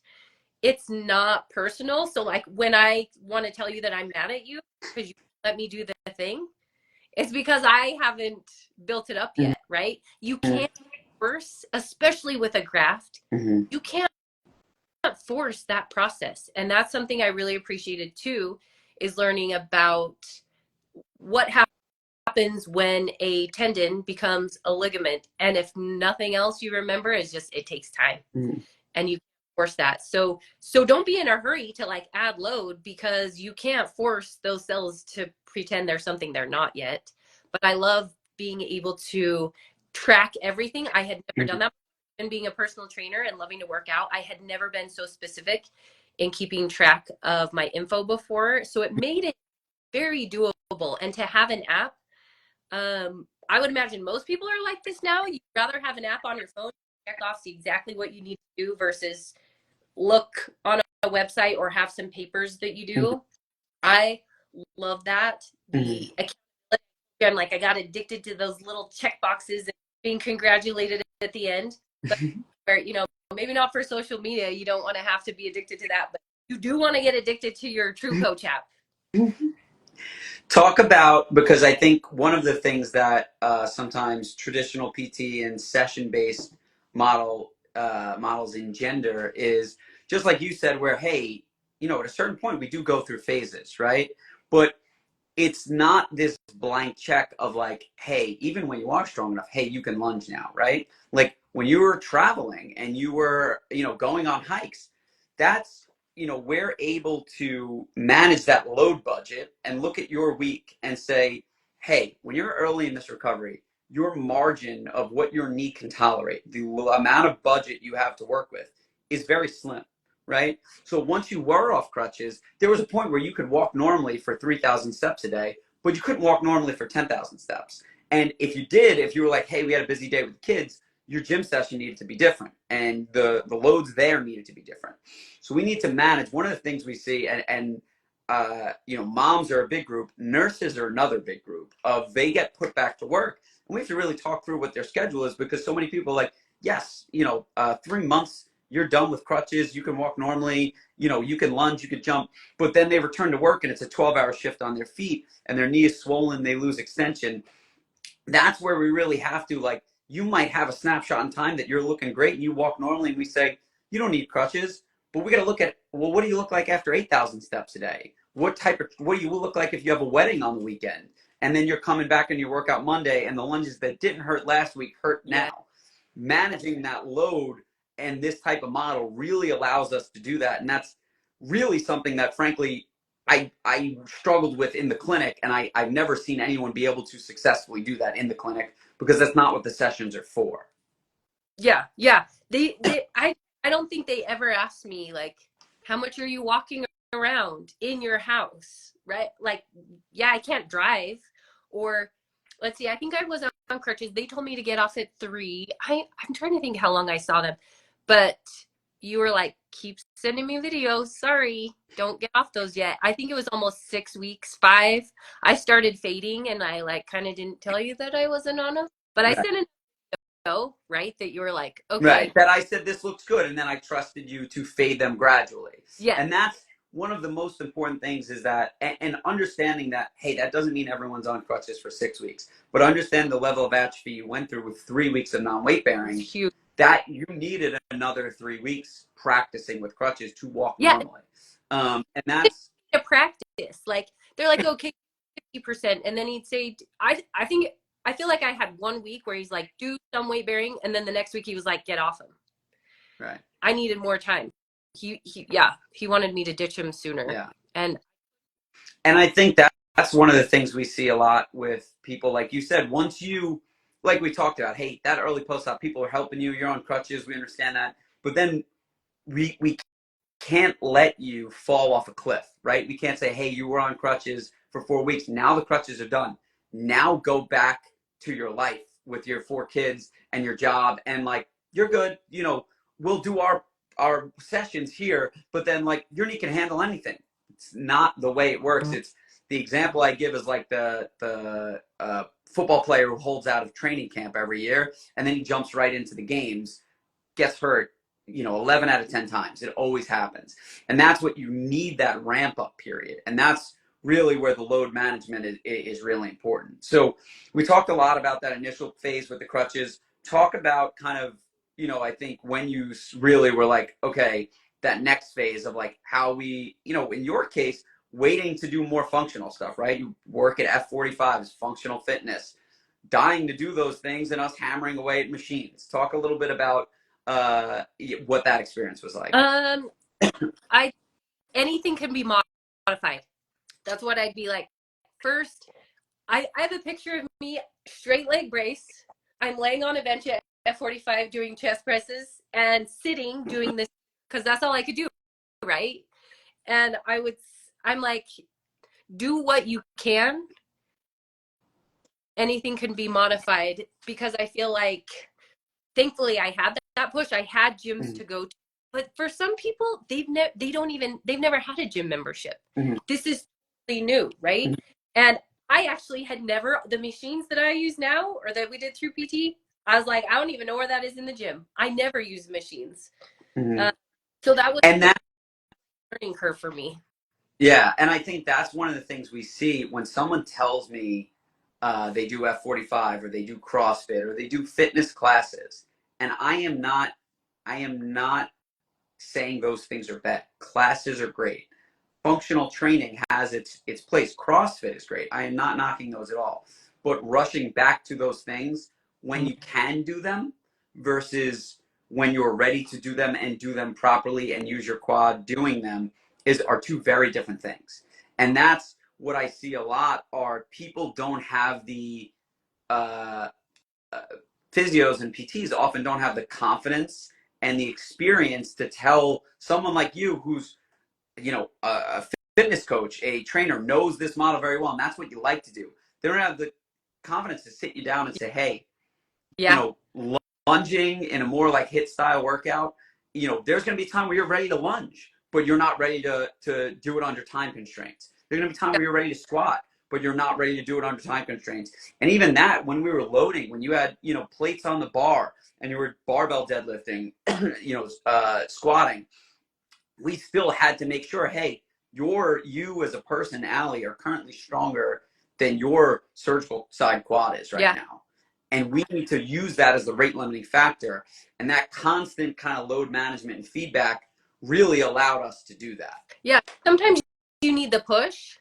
it's not personal. So like when I want to tell you that I'm mad at you because you let me do the thing, it's because I haven't built it up yet, right? You can't force, especially with a graft, you can't force that process. And that's something I really appreciated too, is learning about what happens when a tendon becomes a ligament. And if nothing else you remember is just, it takes time and you force that. So don't be in a hurry to like add load, because you can't force those cells to pretend they're something they're not yet. But I love being able to track everything. I had never done that. And being a personal trainer and loving to work out, I had never been so specific in keeping track of my info before. So it made it very doable. And to have an app, I would imagine most people are like this now. You'd rather have an app on your phone, check off, see exactly what you need to do, versus look on a website or have some papers that you do. I love that. The accountability, I'm like, I got addicted to those little check boxes and being congratulated at the end. But where, maybe not for social media, you don't want to have to be addicted to that, but you do want to get addicted to your True Coach app. Talk about, because I think one of the things that sometimes traditional PT and session-based models engender is, just like you said, where, hey, at a certain point we do go through phases, right? But it's not this blank check of like, hey, even when you are strong enough, hey, you can lunge now, right? Like when you were traveling and you were, going on hikes, that's, we're able to manage that load budget and look at your week and say, hey, when you're early in this recovery, your margin of what your knee can tolerate, the amount of budget you have to work with is very slim, right? So once you were off crutches, there was a point where you could walk normally for 3,000 steps a day, but you couldn't walk normally for 10,000 steps. And if you were like, hey, we had a busy day with the kids, your gym session needed to be different and the loads there needed to be different. So we need to manage. One of the things we see, moms are a big group, nurses are another big group of they get put back to work. And we have to really talk through what their schedule is because so many people are like, yes, 3 months, you're done with crutches, you can walk normally, you can lunge, you can jump, but then they return to work and it's a 12-hour shift on their feet and their knee is swollen, they lose extension. That's where we really have to, like, you might have a snapshot in time that you're looking great and you walk normally and we say, you don't need crutches, but we got to look at, well, what do you look like after 8,000 steps a day? What do you look like if you have a wedding on the weekend? And then you're coming back and you work out Monday and the lunges that didn't hurt last week hurt now. Managing that load and this type of model really allows us to do that. And that's really something that, frankly, I struggled with in the clinic, and I've never seen anyone be able to successfully do that in the clinic because that's not what the sessions are for. Yeah. I don't think they ever asked me, like, how much are you walking around in your house, right? Like, yeah, I can't drive. Or let's see, I think I was on crutches. They told me to get off at 3. I'm trying to think how long I saw them, but you were like, keep sending me videos. Sorry, don't get off those yet. I think it was almost 6 weeks, 5. I started fading and I like kind of didn't tell you that I wasn't on them, but I Right. sent a video, right? That you were like, Right. okay, That I said this looks good, and then I trusted you to fade them gradually. yeah, And that's one of the most important things is that, and understanding that, hey, that doesn't mean everyone's on crutches for 6 weeks, but understand the level of atrophy you went through with 3 weeks of non-weight it's bearing, huge. that you needed another 3 weeks practicing with crutches to walk Yeah, normally. And that's, a practice. Like they're like, okay, 50%. And then he'd say, I feel like I had 1 week where he's like, do some weight bearing. And then the next week he was like, get off him. right. I needed more time. He wanted me to ditch him sooner. Yeah. And And I think that's one of the things we see a lot with people. Like you said, once you, like we talked about, hey, that early post-op, people are helping you, you're on crutches, we understand that. But then we can't let you fall off a cliff, right? We can't say, hey, you were on crutches for 4 weeks. Now the crutches are done. Now go back to your life with your 4 kids and your job. And like, you're good. We'll do our sessions here, but then like your knee can handle anything. It's not the way it works. It's the example I give is like the football player who holds out of training camp every year and then he jumps right into the games, gets hurt, 11 out of 10 times. It always happens. And that's what you need, that ramp up period. And that's really where the load management is really important. So we talked a lot about that initial phase with the crutches. Talk about kind of, I think when you really were like, okay, that next phase of like how we, in your case, waiting to do more functional stuff, right? You work at F45s, functional fitness, dying to do those things and us hammering away at machines. Talk a little bit about what that experience was like. I anything can be modified. That's what I'd be like. First, I have a picture of me straight leg brace. I'm laying on a bench at F45 doing chest presses and sitting doing this because that's all I could do, right? And I'm like, do what you can. Anything can be modified because I feel like, thankfully, I had that push. I had gyms to go to, but for some people, they've never had a gym membership. Mm-hmm. This is really new, right? Mm-hmm. And I actually had never, the machines that I use now or that we did through PT, I was like, I don't even know where that is in the gym. I never use machines. Mm-hmm. So that was and that learning curve for me. Yeah, and I think that's one of the things we see when someone tells me they do F45 or they do CrossFit or they do fitness classes, and I am not saying those things are bad. Classes are great. functional training has its place. CrossFit is great. I am not knocking those at all. But rushing back to those things when you can do them versus when you're ready to do them and do them properly and use your quad doing them are two very different things. And that's what I see a lot are people don't have the uh, uh, physios and PTs often don't have the confidence and the experience to tell someone like you who's a fitness coach, a trainer, knows this model very well, and that's what you like to do. They don't have the confidence to sit you down and say, hey, Yeah. Lunging in a more like hit style workout, there's going to be a time where you're ready to lunge, but you're not ready to do it under time constraints. There's going to be a time where you're ready to squat, but you're not ready to do it under time constraints. And even that, when we were loading, when you had, plates on the bar and you were barbell deadlifting, squatting, we still had to make sure, hey, you as a person, Allie, are currently stronger than your surgical side quad is right now. And we need to use that as the rate limiting factor. And that constant kind of load management and feedback really allowed us to do that. Yeah. Sometimes you need the push.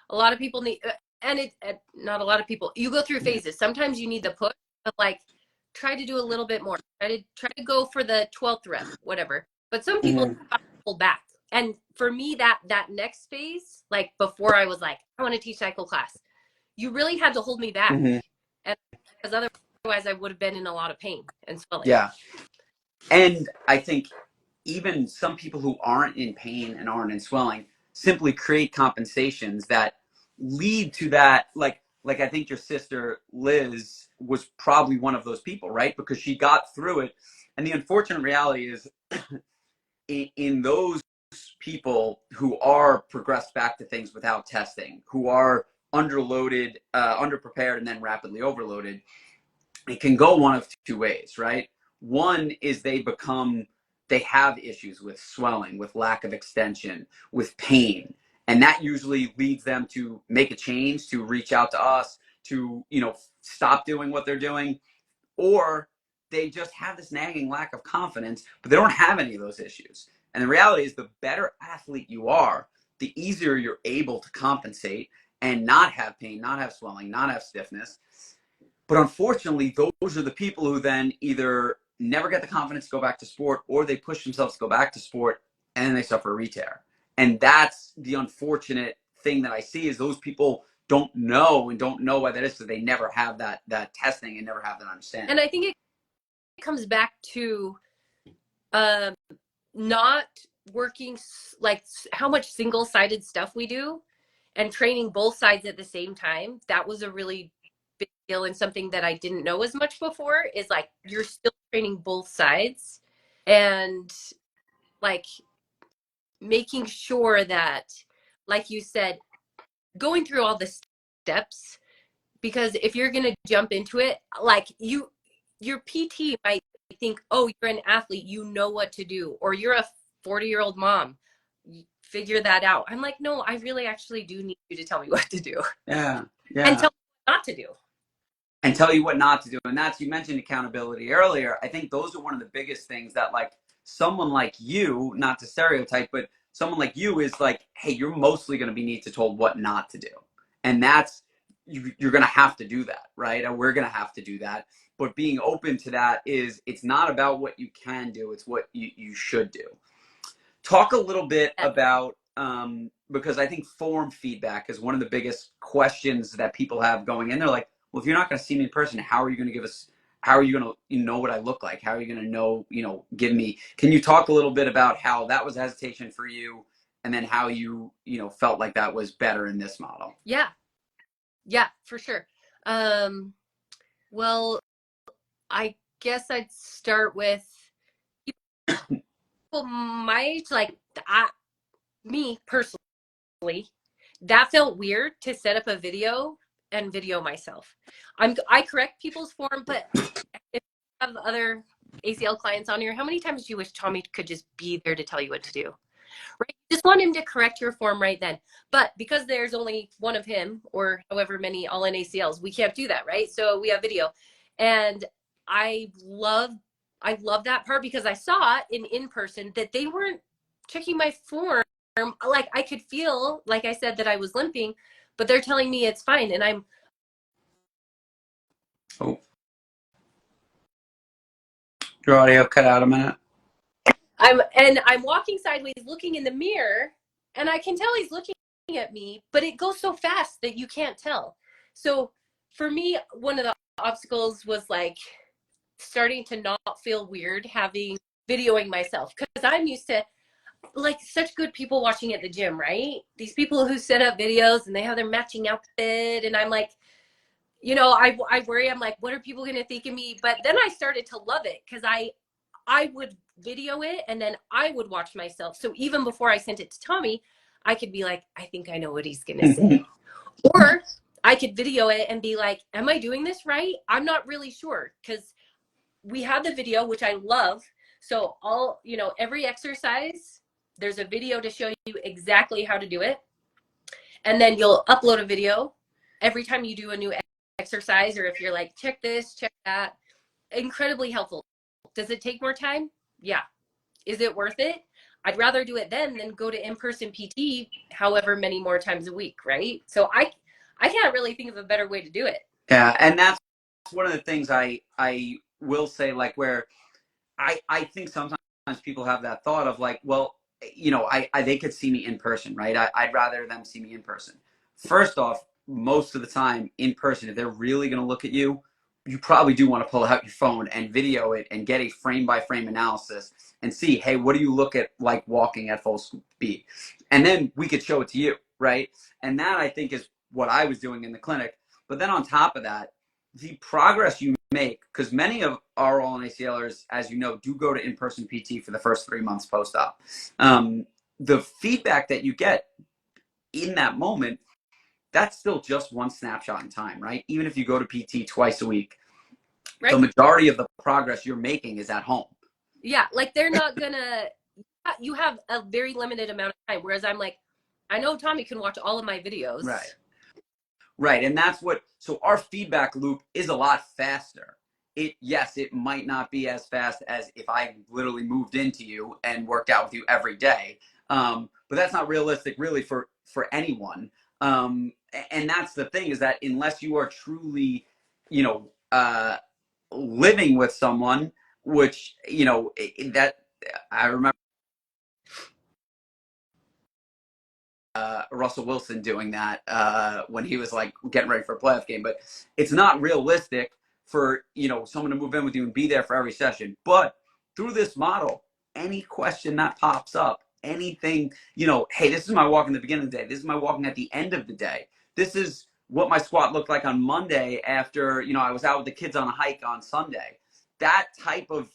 A lot of people need, and not a lot of people, you go through phases. Sometimes you need the push, but like try to do a little bit more. Try to go for the 12th rep, whatever. But some people pull back. And for me, that next phase, like before I was like, I want to teach cycle class, you really had to hold me back. And because otherwise I would have been in a lot of pain and swelling. Yeah. And I think even some people who aren't in pain and aren't in swelling simply create compensations that lead to that. Like I think your sister Liz was probably one of those people, right? Because she got through it. And the unfortunate reality is in those people who are progressed back to things without testing, who are underloaded, underprepared, and then rapidly overloaded, it can go one of two ways, right? One is they have issues with swelling, with lack of extension, with pain. And that usually leads them to make a change, to reach out to us, to, stop doing what they're doing. Or they just have this nagging lack of confidence, but they don't have any of those issues. And the reality is the better athlete you are, the easier you're able to compensate and not have pain, not have swelling, not have stiffness. But unfortunately, those are the people who then either never get the confidence to go back to sport or they push themselves to go back to sport and then they suffer a re-tear. And that's the unfortunate thing that I see is those people don't know why that is because they never have that testing and never have that understanding. And I think it comes back to not working like how much single-sided stuff we do and training both sides at the same time. That was a really big deal and something that I didn't know as much before is like you're still training both sides and like making sure that, like you said, going through all the steps, because if you're going to jump into it, like your PT might think, oh, you're an athlete, you know what to do, or you're a 40-year-old mom, figure that out. I'm like, no, I really actually do need you to tell me what to do. Yeah. And tell me what not to do. And tell you what not to do. And that's, you mentioned accountability earlier. I think those are one of the biggest things that like someone like you, not to stereotype, but someone like you is like, hey, you're mostly going to be need to told what not to do. And that's, you're going to have to do that, right? And we're going to have to do that. But being open to that is, it's not about what you can do, it's what you should do. Talk a little bit about, because I think form feedback is one of the biggest questions that people have going in. They're like, well, if you're not going to see me in person, how are you going to give us, how are you going to know what I look like? How are you going to know, give me, can you talk a little bit about how that was hesitation for you and then how you, felt like that was better in this model? Yeah, for sure. Well, I guess I'd start with people my age, like me personally, that felt weird to set up a video and video myself. I correct people's form, but if you have other ACL clients on here, how many times do you wish Tommy could just be there to tell you what to do? Right? You just want him to correct your form right then. But because there's only one of him or however many all in ACLs, we can't do that, right? So we have video. And I love that part because I saw in person that they weren't checking my form like I could feel, like I said, that I was limping, but they're telling me it's fine. And Oh, your audio cut out a minute. I'm walking sideways looking in the mirror, and I can tell he's looking at me, but it goes so fast that you can't tell. So for me, one of the obstacles was like starting to not feel weird having videoing myself, because I'm used to like such good people watching at the gym, right? These people who set up videos and they have their matching outfit, and I'm like, I worry. I'm like, what are people going to think of me? But then I started to love it because I would video it and then I would watch myself. So even before I sent it to Tommy, I could be like, I think I know what he's going to say. Or I could video it and be like, am I doing this right? I'm not really sure, because we have the video, which I love. So every exercise, there's a video to show you exactly how to do it. And then you'll upload a video every time you do a new exercise, or if you're like, check this, check that. Incredibly helpful. Does it take more time? Yeah. Is it worth it? I'd rather do it then than go to in-person PT however many more times a week, right? So I can't really think of a better way to do it. Yeah, and that's one of the things I will say, like, where I think sometimes people have that thought of like, well, they could see me in person, right? I'd rather them see me in person. First off, most of the time in person, if they're really going to look at you, you probably do want to pull out your phone and video it and get a frame by frame analysis and see, hey, what do you look at like walking at full speed? And then we could show it to you, right? And that I think is what I was doing in the clinic. But then on top of that, the progress you make, because many of our ALL in ACLers, as you know, do go to in-person PT for the first 3 months post-op. The feedback that you get in that moment, that's still just one snapshot in time, right? Even if you go to PT twice a week, right, the majority of the progress you're making is at home. Yeah, like they're not gonna, you have a very limited amount of time, whereas I'm like, I know Tommy can watch all of my videos. Right. Right, and that's what, so our feedback loop is a lot faster. Yes, it might not be as fast as if I literally moved into you and worked out with you every day, but that's not realistic really for anyone. And that's the thing, is that unless you are truly, living with someone, which, that I remember Russell Wilson doing that when he was like getting ready for a playoff game. But it's not realistic for someone to move in with you and be there for every session. But through this model, any question that pops up, anything, hey, this is my walking at the beginning of the day. This is my walking at the end of the day. This is what my squat looked like on Monday after I was out with the kids on a hike on Sunday. That type of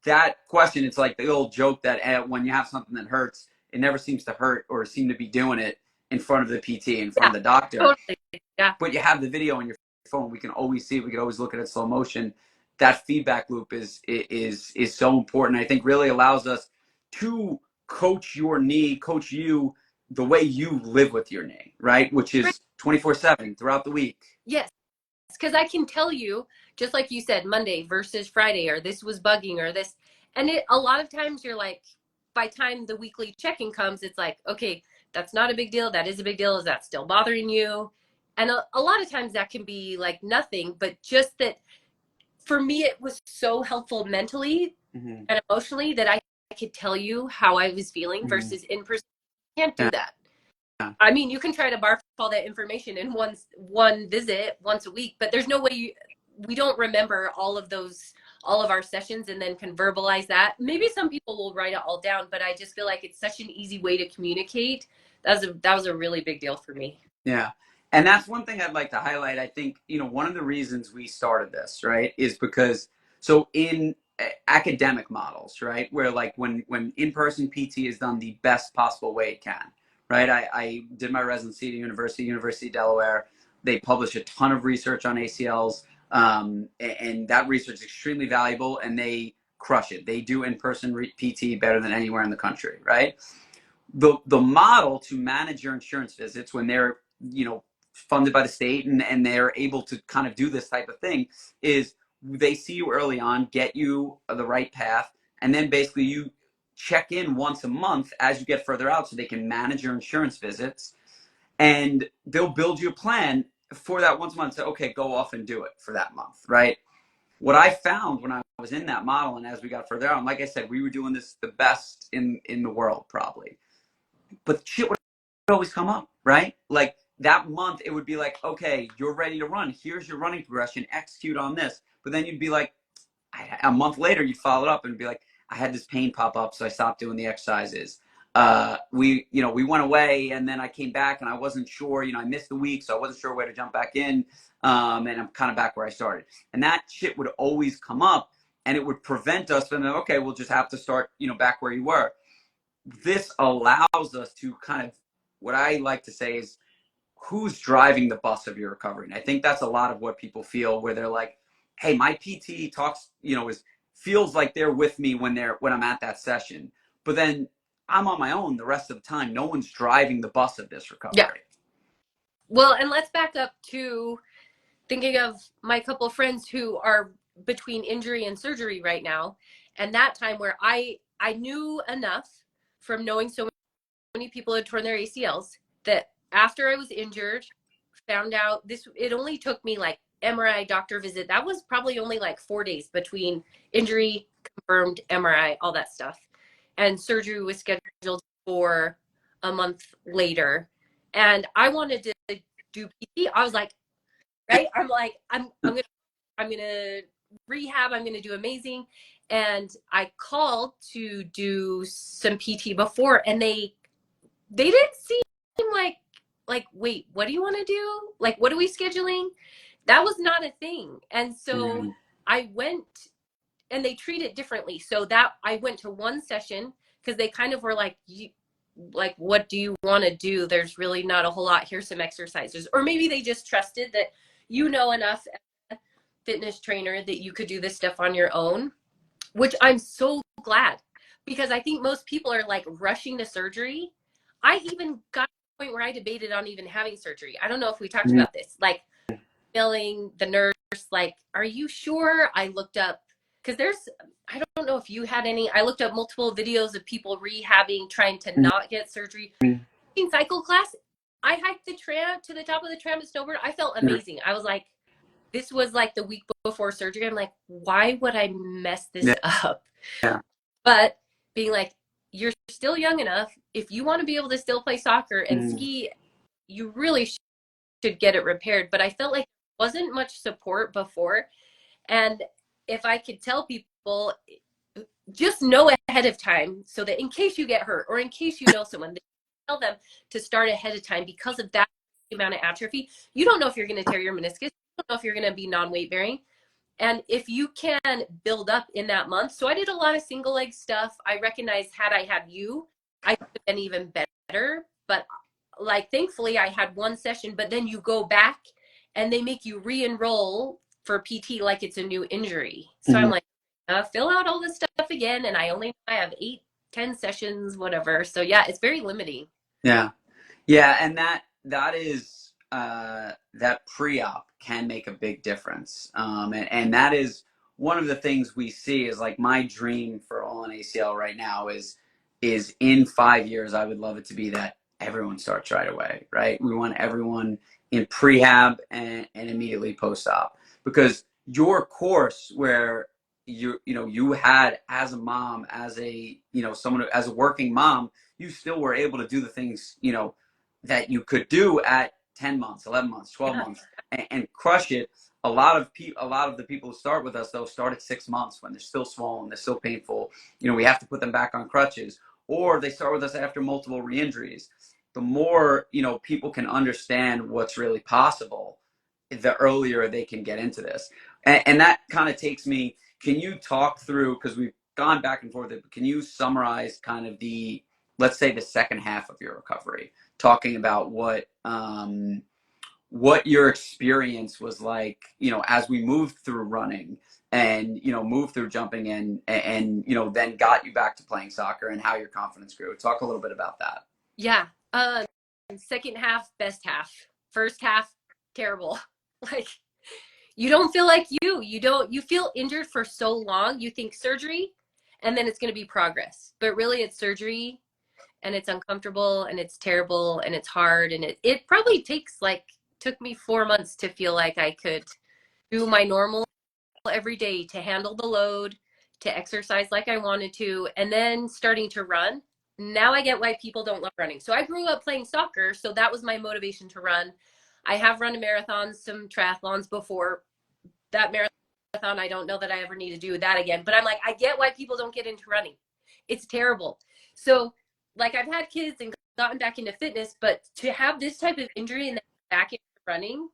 that question, it's like the old joke that when you have something that hurts, it never seems to hurt or seem to be doing it in front of the PT, in front of the doctor. Totally. Yeah. But you have the video on your phone. We can always see it. We can always look at it slow motion. That feedback loop is so important. I think really allows us to coach your knee, coach you the way you live with your knee, right? Which is 24/7 throughout the week. Yes. Because I can tell you, just like you said, Monday versus Friday, or this was bugging, or this. And a lot of times you're like, by time the weekly check-in comes, it's like, okay, that's not a big deal. That is a big deal. Is that still bothering you? And a lot of times that can be like nothing, but just that for me, it was so helpful mentally and emotionally that I could tell you how I was feeling versus in person. Can't do that. I mean, you can try to barf all that information in one visit once a week, but there's no way we don't remember all of our sessions and then can verbalize that. Maybe some people will write it all down, but I just feel like it's such an easy way to communicate. That was a really big deal for me. Yeah. And that's one thing I'd like to highlight. I think, one of the reasons we started this, right, is because, so in academic models, right, where like when in-person PT is done the best possible way it can, right? I did my residency at University of Delaware. They publish a ton of research on ACLs, and that research is extremely valuable, and they crush it. They do in-person PT better than anywhere in the country, right? The model to manage your insurance visits when they're funded by the state and they're able to kind of do this type of thing is they see you early on, get you the right path, and then basically you check in once a month as you get further out so they can manage your insurance visits, and they'll build you a plan for that once a month. So, okay, go off and do it for that month, right? What I found when I was in that model and as we got further out, and like I said, we were doing this the best in the world probably, but shit would always come up, right? Like that month, it would be like, okay, you're ready to run. Here's your running progression. Execute on this. But then you'd be like, a month later, you'd follow it up and be like, I had this pain pop up, so I stopped doing the exercises. We went away, and then I came back, and I wasn't sure. I missed the week, so I wasn't sure where to jump back in. And I'm kind of back where I started. And that shit would always come up, and it would prevent us from, okay, we'll just have to start, back where you were. This allows us to kind of, what I like to say is, who's driving the bus of your recovery? And I think that's a lot of what people feel, where they're like, hey, my PT talks, feels like they're with me when I'm at that session. But then I'm on my own the rest of the time. No one's driving the bus of this recovery. Yeah. Well, and let's back up to thinking of my couple of friends who are between injury and surgery right now. And that time where I knew enough from knowing so many people had torn their ACLs that after I was injured, found out it only took me like MRI, doctor visit. That was probably only like 4 days between injury, confirmed MRI, all that stuff. And surgery was scheduled for a month later. And I wanted to do PT. I was like, right? I'm like, I'm gonna rehab. I'm gonna do amazing. And I called to do some PT before, and they didn't seem like, wait, what do you want to do? Like, what are we scheduling? That was not a thing. And so I went, and they treat it differently. So that I went to one session because they kind of were like, what do you want to do? There's really not a whole lot. Here's some exercises. Or maybe they just trusted that enough as a fitness trainer that you could do this stuff on your own, which I'm so glad, because I think most people are like rushing to surgery. I even got to the point where I debated on even having surgery. I don't know if we talked about this, like emailing the nurse, like, are you sure? I looked up, because I don't know if you had any, I looked up multiple videos of people rehabbing, trying to not get surgery. In cycle class, I hiked the tram to the top of the tram and snowboard. I felt amazing. I was like, this was like the week before surgery. I'm like, why would I mess this up? Yeah. But being like, you're still young enough. If you want to be able to still play soccer and ski, you really should get it repaired. But I felt like there wasn't much support before. And if I could tell people, just know ahead of time, so that in case you get hurt or in case you know someone, tell them to start ahead of time, because of that amount of atrophy. You don't know if you're going to tear your meniscus. You don't know if you're going to be non-weight bearing. And if you can build up in that month. So I did a lot of single leg stuff. I recognized, had I had you, I could have been even better. But like, thankfully I had one session, but then you go back and they make you re-enroll for PT like it's a new injury. So I'm like, fill out all this stuff again. And I have 8-10 sessions, whatever. So yeah, it's very limiting. Yeah. And that is, that pre-op can make a big difference. And that is one of the things we see is, like, my dream for All in ACL right now is in 5 years, I would love it to be that everyone starts right away, right? We want everyone in prehab and immediately post-op, because your course where you had, as a mom, as a, someone, as a working mom, you still were able to do the things, that you could do at 10 months, 11 months, 12 months, and crush it. A lot of the people who start with us, though, start at 6 months when they're still swollen, they're still painful. We have to put them back on crutches, or they start with us after multiple re-injuries. The more, people can understand what's really possible, the earlier they can get into this. And that kind of takes me, can you talk through, because we've gone back and forth, can you summarize kind of let's say the second half of your recovery, talking about what your experience was like, as we moved through running and, moved through jumping and then got you back to playing soccer, and how your confidence grew. Talk a little bit about that. Yeah. Second half, best half. First half, terrible. Like, you don't feel like you feel injured for so long. You think surgery, and then it's going to be progress. But really, it's surgery, and it's uncomfortable, and it's terrible, and it's hard, and it probably took me 4 months to feel like I could do my normal every day, to handle the load, to exercise like I wanted to, and then starting to run. Now I get why people don't love running. So I grew up playing soccer, so that was my motivation to run. I have run a marathon, some triathlons before. That marathon, I don't know that I ever need to do that again, but I'm like, I get why people don't get into running. It's terrible. So like, I've had kids and gotten back into fitness, but to have this type of injury and then back into running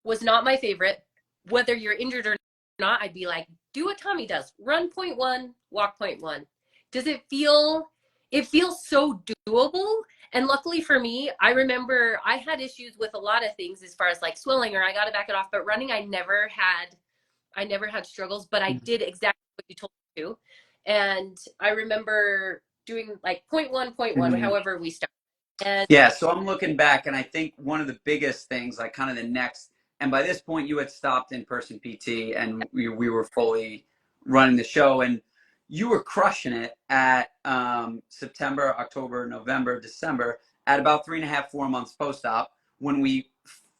was not my favorite. Whether you're injured or not, I'd be like, do what Tommy does. Run point one, walk point one. Does it feels so doable. And luckily for me, I remember I had issues with a lot of things as far as like swelling, or I got to back it off. But running, I never had struggles, but I did exactly what you told me to. And I remember doing like point one, Mm-hmm. however we started. And Yeah, so I'm looking back, and I think one of the biggest things, like kind of the next, and by this point you had stopped in-person PT, and we were fully running the show, and you were crushing it at September, October, November, December, at about 3.5, 4 months post-op when we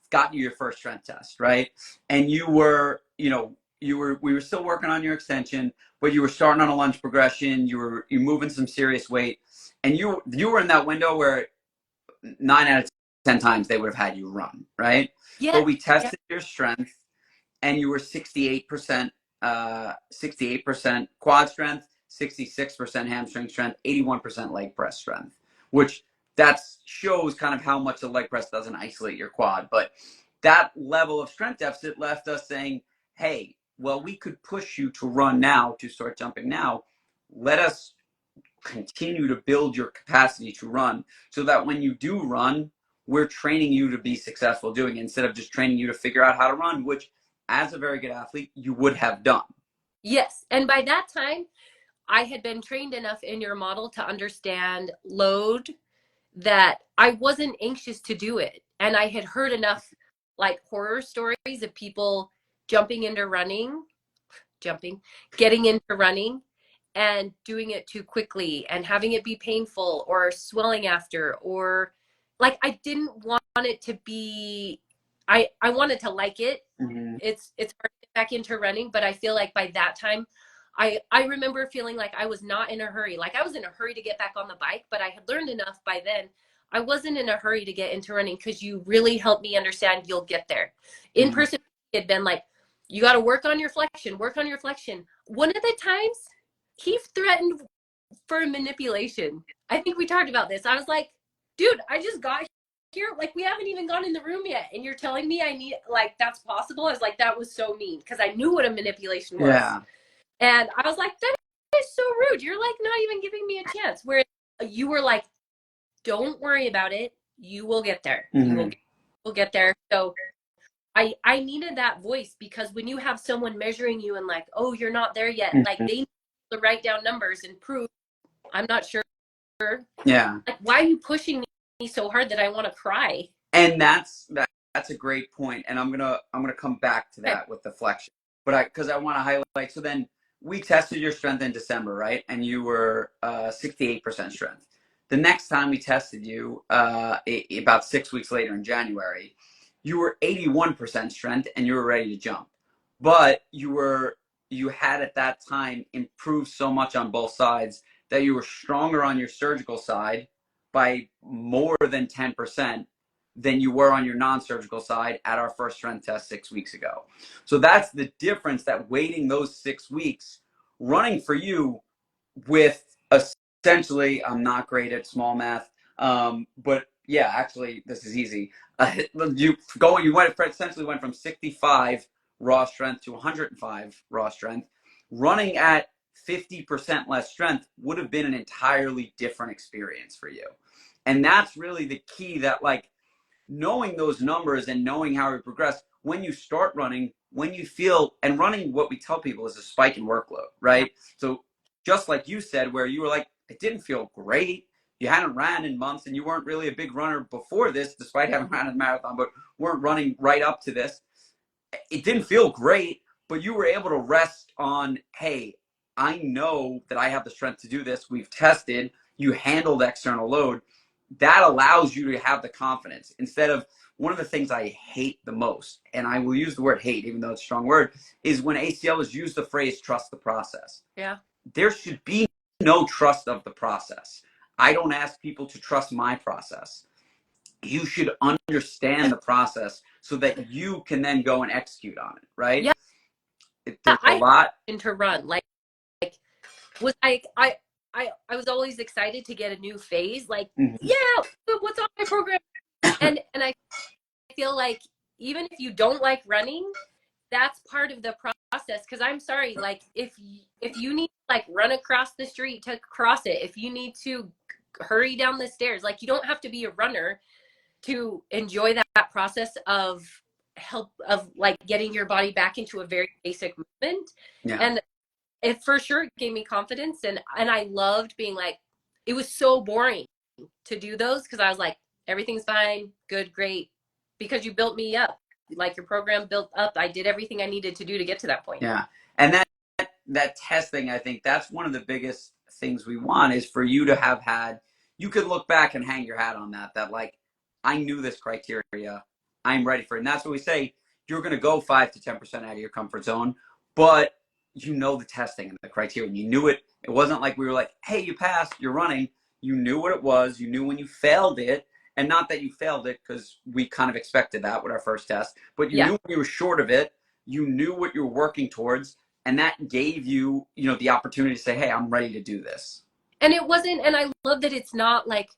got you your first strength test, right? And you were, we were still working on your extension, but you were starting on a lunge progression, you're moving some serious weight, and you were in that window where 9 out of 10 times they would have had you run, right? yeah, But we yeah, tested your strength, and you were 68%, 68% quad strength, 66% hamstring strength, 81% leg press strength, which that shows kind of how much the leg press doesn't isolate your quad. But that level of strength deficit left us saying, hey, well, we could push you to run now, to start jumping now. Let us continue to build your capacity to run so that when you do run, we're training you to be successful doing it instead of just training you to figure out how to run, which as a very good athlete, you would have done. yes. And by that time, I had been trained enough in your model to understand load that I wasn't anxious to do it. And I had heard enough like horror stories of people jumping into running, jumping, getting into running and doing it too quickly and having it be painful or swelling after, or like I didn't want it to be, I wanted to like it. Mm-hmm. It's hard to get back into running, but I feel like by that time I remember feeling like I was not in a hurry. Like I was in a hurry to get back on the bike, but I had learned enough by then. I wasn't in a hurry to get into running because you really helped me understand you'll get there. In Mm-hmm. person, had been like, you got to work on your flexion, work on your flexion. One of the times he threatened for manipulation. I think we talked about this. I was like, dude, I just got here. Like, we haven't even gone in the room yet. And you're telling me I need, like, that's possible? I was like, that was so mean because I knew what a manipulation was. Yeah. And I was like, that is so rude. You're like not even giving me a chance. Where you were like, don't worry about it. You will get there. Mm-hmm. Will get there. So I needed that voice because when you have someone measuring you and like, oh, you're not there yet, like Mm-hmm. they need to write down numbers and prove I'm not sure. Yeah. Like, why are you pushing me so hard that I want to cry? And that's a great point. And I'm gonna come back to that with the flexion. But because I want to highlight, so then we tested your strength in December, right? And you were 68% strength. The next time we tested you, about 6 weeks later in January, you were 81% strength and you were ready to jump. But you had at that time improved so much on both sides that you were stronger on your surgical side by more than 10% than you were on your non-surgical side at our first strength test 6 weeks ago. So that's the difference, that waiting those 6 weeks, running for you with essentially, I'm not great at small math, but yeah, actually, this is easy. Essentially went from 65 raw strength to 105 raw strength. Running at 50% less strength would have been an entirely different experience for you. And that's really the key, that like knowing those numbers and knowing how we progress when you start running, when you feel, and running, what we tell people is a spike in workload, right? So just like you said, where you were like, it didn't feel great. You hadn't ran in months and you weren't really a big runner before this, despite having ran a marathon, but weren't running right up to this. It didn't feel great, but you were able to rest on, hey, I know that I have the strength to do this. We've tested, you handled external load. That allows you to have the confidence instead of one of the things I hate the most, and I will use the word hate, even though it's a strong word, is when ACLers use the phrase trust the process. Yeah. There should be no trust of the process. I don't ask people to trust my process. You should understand the process so that you can then go and execute on it, right? Yeah. There's a I lot. to run like was I was always excited to get a new phase. Like, Mhm. yeah, what's on my program? And I feel like even if you don't like running, that's part of the process. Because I'm sorry, like if you need to like run across the street to cross it, if you need to hurry down the stairs, like you don't have to be a runner to enjoy that process of help of like getting your body back into a very basic movement. Yeah. And it for sure gave me confidence, and I loved being like, it was so boring to do those because I was like, everything's fine, good, great, because you built me up, like your program built up. I did everything I needed to do to get to that point. Yeah. And that testing, I think that's one of the biggest things we want is for you to have had, you could look back and hang your hat on that like, I knew this criteria. I'm ready for it. And that's what we say. You're going to go 5 to 10% out of your comfort zone, but you know the testing and the criteria and you knew it. It wasn't like we were like, hey, you passed, you're running. You knew what it was. You knew when you failed it. And not that you failed it because we kind of expected that with our first test, but you Yeah. knew when you were short of it. You knew what you were working towards, and that gave you, the opportunity to say, hey, I'm ready to do this. And it wasn't, and I love that it's not like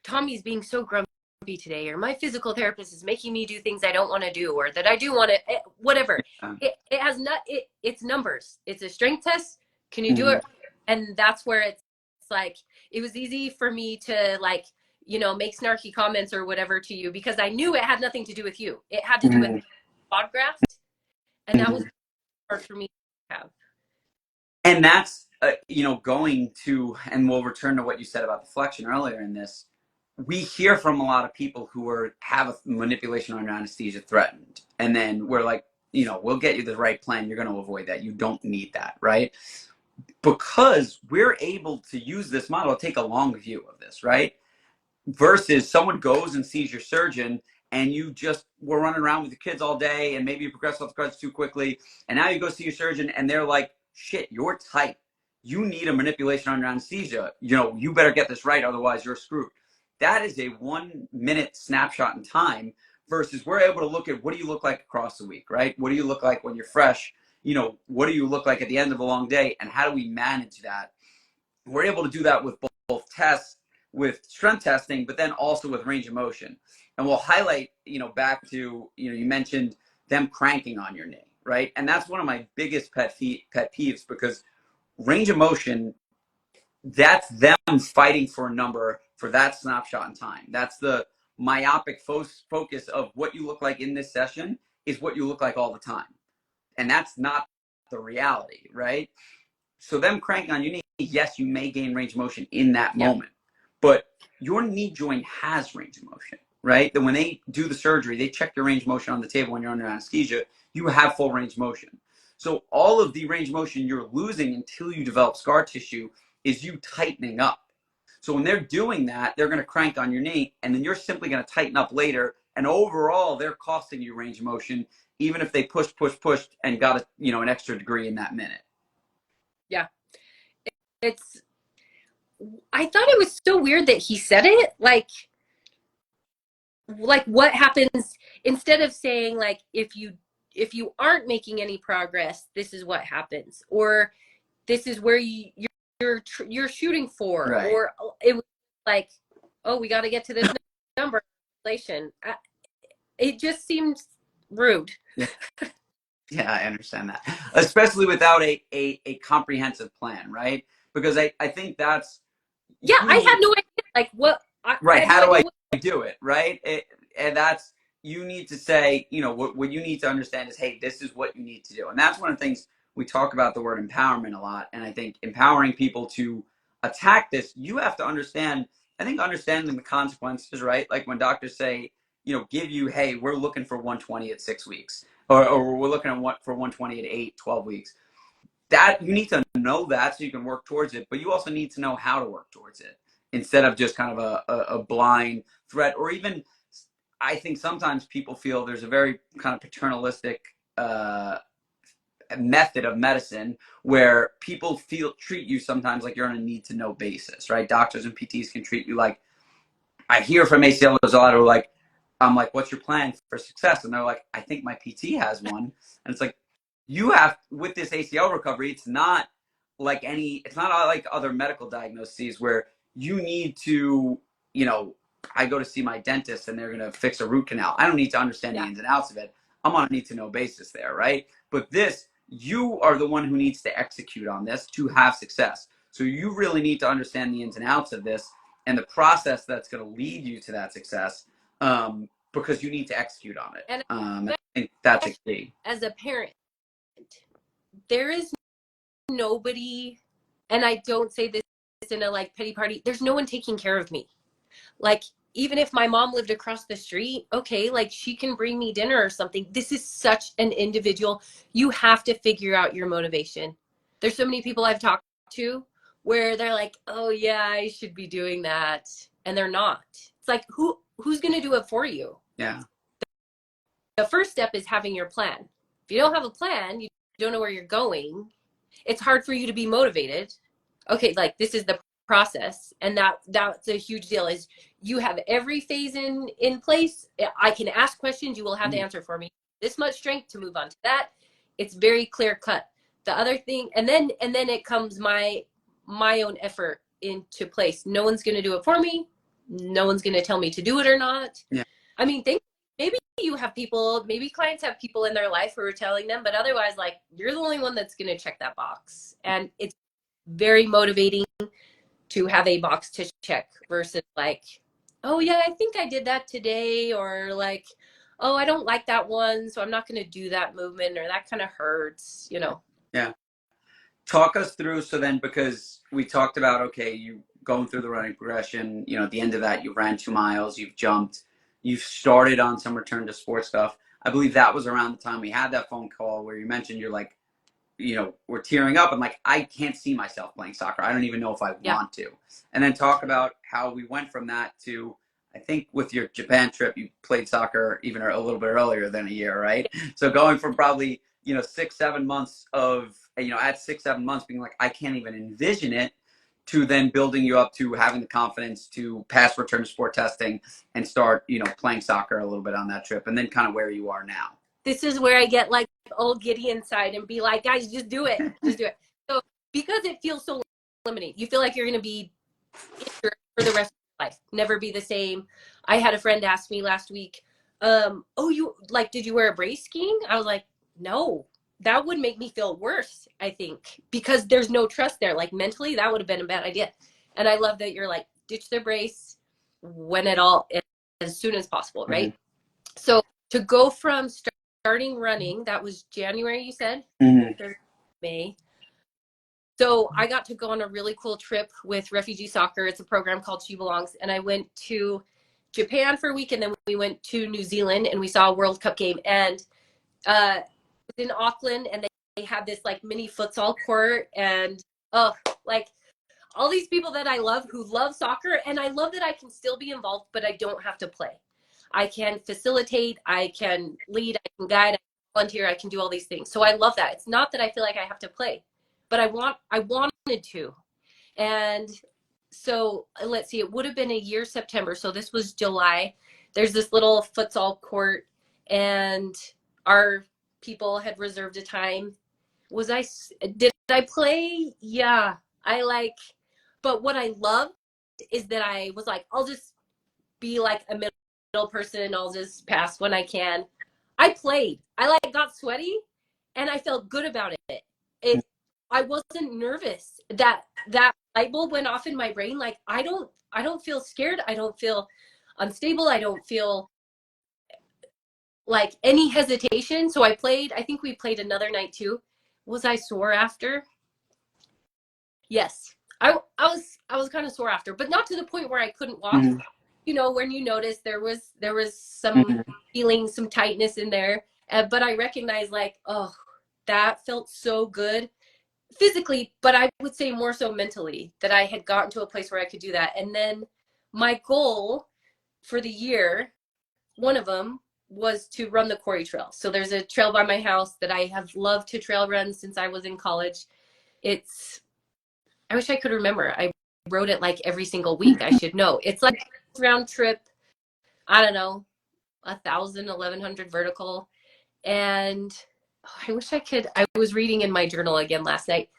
Tommy's being so grumpy today, or my physical therapist is making me do things I don't want to do, or that I do want to, whatever. It has not, it's numbers. It's a strength test. Can you do it? And that's where it's like, it was easy for me to like, make snarky comments or whatever to you because I knew it had nothing to do with you. It had to do with quad graft. And that was hard for me to have. And that's, going to, and we'll return to what you said about the flexion earlier in this. We hear from a lot of people who have a manipulation under anesthesia threatened. And then we're like, we'll get you the right plan. You're going to avoid that. You don't need that, right? Because we're able to use this model to take a long view of this, right? Versus someone goes and sees your surgeon and you just were running around with the kids all day and maybe you progress off the cards too quickly. And now you go see your surgeon and they're like, shit, you're tight. You need a manipulation under anesthesia. You better get this right. Otherwise you're screwed. That is a 1 minute snapshot in time versus we're able to look at what do you look like across the week, right? What do you look like when you're fresh? What do you look like at the end of a long day? And how do we manage that? We're able to do that with both tests, with strength testing, but then also with range of motion. And we'll highlight, back to, you mentioned them cranking on your knee, right? And that's one of my biggest pet peeves because range of motion, that's them fighting for a number for that snapshot in time. That's the myopic focus of what you look like in this session is what you look like all the time. And that's not the reality, right? So them cranking on your knee, yes, you may gain range of motion in that moment, but your knee joint has range of motion, right? That when they do the surgery, they check your range of motion on the table when you're under anesthesia, you have full range of motion. So all of the range of motion you're losing until you develop scar tissue is you tightening up. So when they're doing that, they're going to crank on your knee, and then you're simply going to tighten up later. And overall, they're costing you range of motion, even if they pushed and got an extra degree in that minute. Yeah. It's, I thought it was so weird that he said it like what happens instead of saying like if you aren't making any progress, this is what happens, or this is where you're shooting for, Right. or it was like, oh, we got to get to this number relation. It just seems rude. Yeah, I understand that, especially without a comprehensive plan, right? Because I think that's I had no idea. Like what? Right. I How do I what, do it? Right. And that's, you need to say, what you need to understand is, hey, this is what you need to do. And that's one of the things we talk about the word empowerment a lot. And I think empowering people to attack this, you have to understand, I think understanding the consequences, right? Like when doctors say, give you, hey, we're looking for 120 at 6 weeks, or we're looking at for 120 at 12 weeks. that you need to know that so you can work towards it, but you also need to know how to work towards it instead of just kind of a blind threat. Or even, I think sometimes people feel there's a very kind of paternalistic method of medicine where people treat you sometimes like you're on a need to know basis, right? Doctors and PTs can treat you like, I hear from ACL, there's a lot of like, I'm like, what's your plan for success? And they're like, I think my PT has one. And it's like, you have, with this ACL recovery, it's not it's not like other medical diagnoses where you need to, you know, I go to see my dentist and they're going to fix a root canal. I don't need to understand the ins and outs of it. I'm on a need to know basis there, right? But this, you are the one who needs to execute on this to have success. So you really need to understand the ins and outs of this and the process that's going to lead you to that success, because you need to execute on it. And I think that's a key. As a parent, there is nobody, and I don't say this in a like pity party, there's no one taking care of me. Like, even if my mom lived across the street, okay, like she can bring me dinner or something. This is such an individual. You have to figure out your motivation. There's so many people I've talked to where they're like, oh yeah, I should be doing that. And they're not. It's like, who's going to do it for you? Yeah. The first step is having your plan. If you don't have a plan, you don't know where you're going, it's hard for you to be motivated. Okay, like this is the process, and that's a huge deal. Is you have every phase in place. I can ask questions, you will have the answer for me. This much strength to move on to that. It's very clear cut. The other thing, and then it comes my own effort into place. No one's going to do it for me. No one's going to tell me to do it or not. Yeah. I mean, maybe you have people, maybe clients have people in their life who are telling them, but otherwise, like, you're the only one that's going to check that box. And it's very motivating to have a box to check versus like, oh yeah, I think I did that today, or like, oh, I don't like that one, so I'm not going to do that movement, or that kind of hurts, you know. Yeah. Talk us through, so then, because we talked about, okay, you going through the running progression, you know, at the end of that, you ran 2 miles, you've jumped, you've started on some return to sports stuff. I believe that was around the time we had that phone call where you mentioned you're like, you know, we're tearing up. I'm like, I can't see myself playing soccer. I don't even know if I want to. And then talk about how we went from that to, I think with your Japan trip, you played soccer even a little bit earlier than a year, right? So going from probably, you know, 6-7 months of, you know, at 6-7 months being like, I can't even envision it, to then building you up to having the confidence to pass return to sport testing and start, you know, playing soccer a little bit on that trip, and then kind of where you are now. This is where I get like old giddy inside and be like, guys, just do it. Just do it. So because it feels so limiting, you feel like you're going to be injured for the rest of your life, never be the same. I had a friend ask me last week, oh, you like, did you wear a brace skiing? I was like, no, that would make me feel worse, I think, because there's no trust there. Like mentally, that would have been a bad idea. And I love that you're like, ditch the brace when at all, as soon as possible, right? Mm-hmm. So to go from starting running, that was January, you said? Mm-hmm. May. So I got to go on a really cool trip with Refugee Soccer. It's a program called She Belongs. And I went to Japan for a week, and then we went to New Zealand and we saw a World Cup game. And it was in Auckland, and they had this like mini futsal court, and like all these people that I love who love soccer. And I love that I can still be involved, but I don't have to play. I can facilitate, I can lead, I can guide, I can volunteer, I can do all these things. So I love that. It's not that I feel like I have to play, but I wanted to. And so let's see, it would have been a year September. So this was July. There's this little futsal court, and our people had reserved a time. Did I play? Yeah, but what I loved is that I was like, I'll just be like a middle person. I'll just pass when I can. I played. I like got sweaty, and I felt good about it. I wasn't nervous. That light bulb went off in my brain. Like I don't feel scared. I don't feel unstable. I don't feel like any hesitation. So I played. I think we played another night too. Was I sore after? Yes. I was kind of sore after, but not to the point where I couldn't walk. Mm-hmm. You know, when you notice there was some mm-hmm. feeling, some tightness in there, but I recognized like, oh, that felt so good. physically, but I would say more so mentally, that I had gotten to a place where I could do that. And then my goal for the year, one of them was to run the Quarry Trail. So there's a trail by my house that I have loved to trail run since I was in college. It's, I wish I could remember. I rode it like every single week. I should know. It's like round trip, I don't know, 1,000, 1,100 vertical. And I wish I could. I was reading in my journal again last night,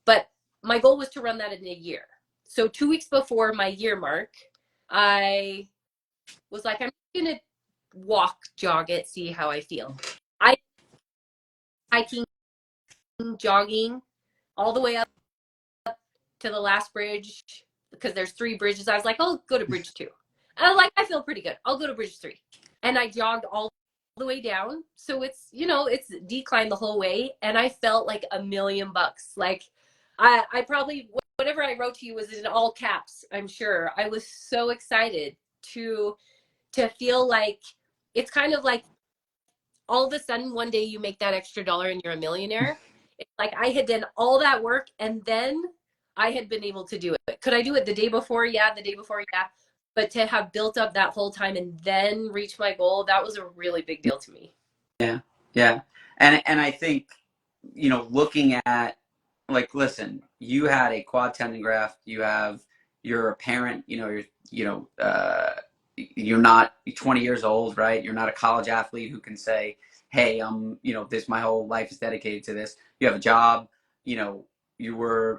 but my goal was to run that in a year. So 2 weeks before my year mark, I was like, I'm going to walk, jog it, see how I feel. I hiking, jogging all the way up to the last bridge because there's 3 bridges. I was like, I'll go to bridge 2. And I was like, I feel pretty good. I'll go to bridge 3. And I jogged all the way down. So it's, it's decline the whole way. And I felt like $1,000,000. Like I probably, whatever I wrote to you was in all caps, I'm sure. I was so excited to feel like it's kind of like all of a sudden one day you make that extra dollar and you're a millionaire. It's like I had done all that work and then I had been able to do it. Could I do it the day before? Yeah, the day before, yeah. But to have built up that whole time and then reach my goal, that was a really big deal to me. Yeah, yeah, and I think looking at, like, listen, you had a quad tendon graft. You're a parent. You're not 20 years old, right? You're not a college athlete who can say, hey, this, my whole life is dedicated to this. You have a job. You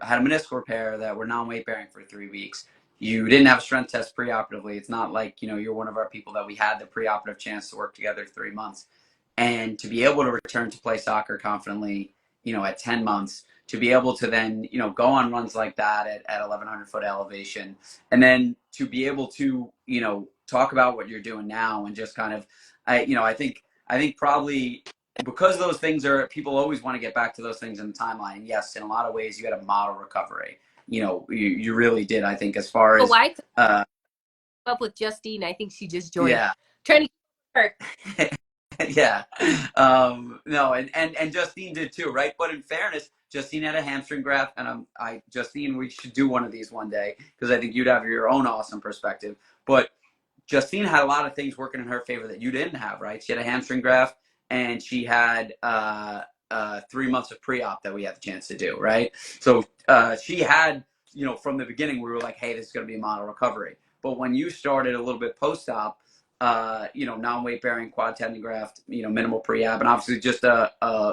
had a meniscal repair that were non-weight bearing for 3 weeks. You didn't have a strength test preoperatively. It's not like you're one of our people that we had the preoperative chance to work together 3 months. And to be able to return to play soccer confidently, at 10 months, to be able to then, go on runs like that at 1,100-foot elevation, and then to be able to, talk about what you're doing now and just kind of, I think probably because those things are, people always want to get back to those things in the timeline. Yes, in a lot of ways, you had a model recovery. You really did, I think, as far Oh, as, I up with Justine. I think she just joined. yeah. Trying to get her. Yeah. No, and Justine did too, right? But in fairness, Justine had a hamstring graft, and Justine, we should do one of these one day because I think you'd have your own awesome perspective. But Justine had a lot of things working in her favor that you didn't have, right? She had a hamstring graft, and she had 3 months of pre-op that we had the chance to do, right? So she had, from the beginning, we were like, hey, this is going to be a model recovery. But when you started a little bit post-op, non-weight bearing quad tendon graft, minimal pre-ab, and obviously just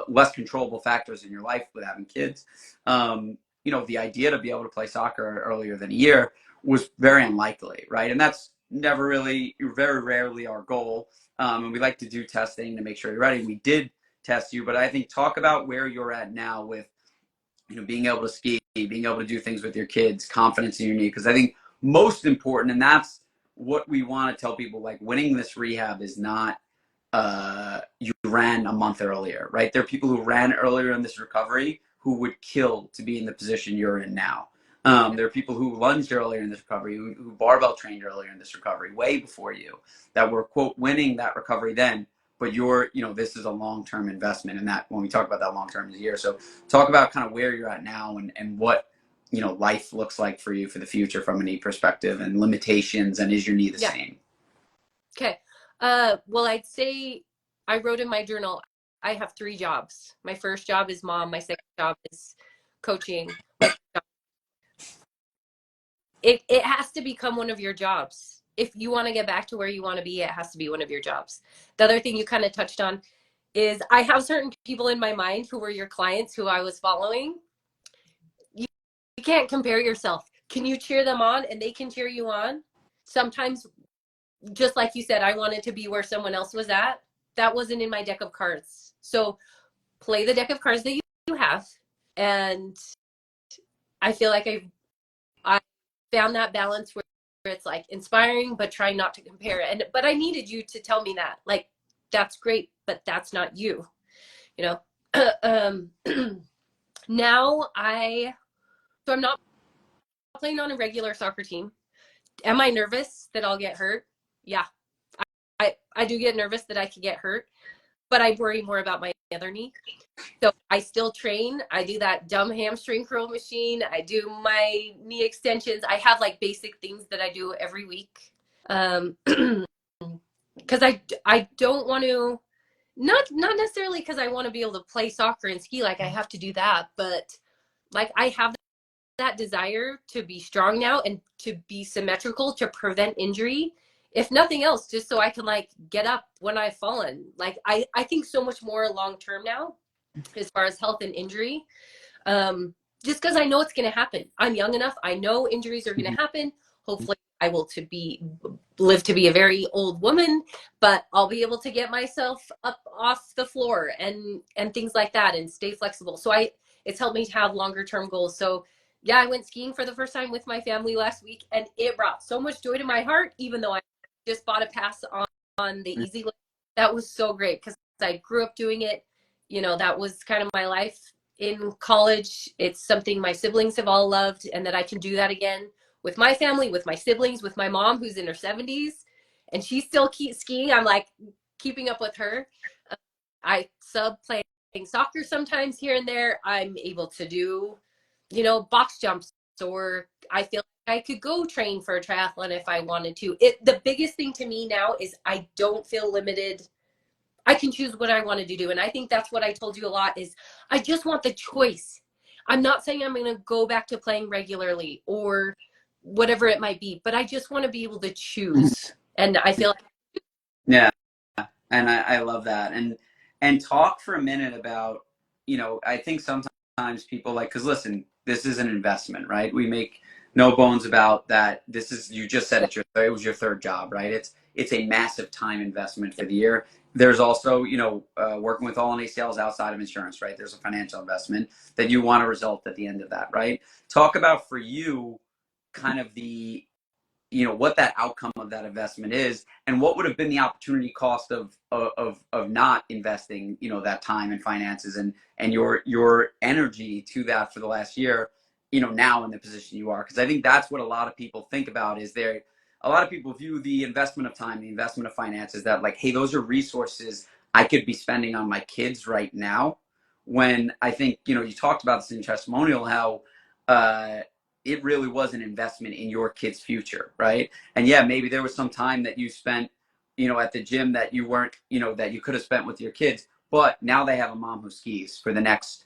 less controllable factors in your life with having kids. The idea to be able to play soccer earlier than a year was very unlikely, right? And that's very rarely our goal. And we like to do testing to make sure you're ready. We did test you, but I think talk about where you're at now with, being able to ski, being able to do things with your kids, confidence in your knee, because I think most important, and that's what we want to tell people, like, winning this rehab is not you ran a month earlier, right? There are people who ran earlier in this recovery who would kill to be in the position you're in now. There are people who lunged earlier in this recovery, who barbell trained earlier in this recovery, way before you, that were, quote, winning that recovery then. But this is a long-term investment, and that, when we talk about that long-term, is a year. So talk about kind of where you're at now and what life looks like for you for the future from a knee perspective, and limitations, and is your knee the same? Okay. Well, I'd say I wrote in my journal, I have 3 jobs. My first job is mom. My second job is coaching. It has to become one of your jobs. If you want to get back to where you want to be, it has to be one of your jobs. The other thing you kind of touched on is I have certain people in my mind who were your clients who I was following. You can't compare yourself. Can you cheer them on and they can cheer you on? Sometimes, just like you said, I wanted to be where someone else was at. That wasn't in my deck of cards. So play the deck of cards that you have. And I feel like I found that balance where it's like inspiring, but trying not to compare it. But I needed you to tell me that, like, that's great, but that's not you, now so I'm not playing on a regular soccer team. Am I nervous that I'll get hurt? Yeah, I do get nervous that I could get hurt, but I worry more about my other knee. So I still train. I do that dumb hamstring curl machine. I do my knee extensions. I have like basic things that I do every week. Because I don't want to, not necessarily because I want to be able to play soccer and ski, like I have to do that, but like I have that desire to be strong now and to be symmetrical to prevent injury, if nothing else, just so I can like get up when I've fallen. Like I think so much more long term now as far as health and injury. um, just because I know it's going to happen. I'm young enough. I know injuries are going to happen. Hopefully, I will live to be a very old woman, but I'll be able to get myself up off the floor and things like that and stay flexible. So it's helped me to have longer term goals. So yeah, I went skiing for the first time with my family last week, and it brought so much joy to my heart. Even though I just bought a pass on the easy lift, that was so great because I grew up doing it. You know, that was kind of my life in college. It's something my siblings have all loved, and that I can do that again with my family, with my siblings, with my mom who's in her 70s and she still keeps skiing. I'm like keeping up with her. I sub playing soccer sometimes here and there. I'm able to do, box jumps, or I feel like I could go train for a triathlon if I wanted to. The biggest thing to me now is I don't feel limited. I can choose what I wanted to do. And I think that's what I told you a lot is I just want the choice. I'm not saying I'm going to go back to playing regularly or whatever it might be, but I just want to be able to choose. And I feel like, Yeah. And I love that. And talk for a minute about, I think sometimes people like, because listen, this is an investment, right? We make no bones about that. This is, you just said it was your third job, right? It's a massive time investment for the year. There's also, working with All in ACLs outside of insurance, right? There's a financial investment that you want a result at the end of that, right? Talk about for you kind of what that outcome of that investment is, and what would have been the opportunity cost of not investing, that time and finances and your energy to that for the last year, now in the position you are. Because I think that's what a lot of people think about is a lot of people view the investment of time, the investment of finances, that like, hey, those are resources I could be spending on my kids right now. When I think, you talked about this in your testimonial, how it really was an investment in your kid's future, right? And yeah, maybe there was some time that you spent, at the gym that you weren't, that you could have spent with your kids, but now they have a mom who skis for the next,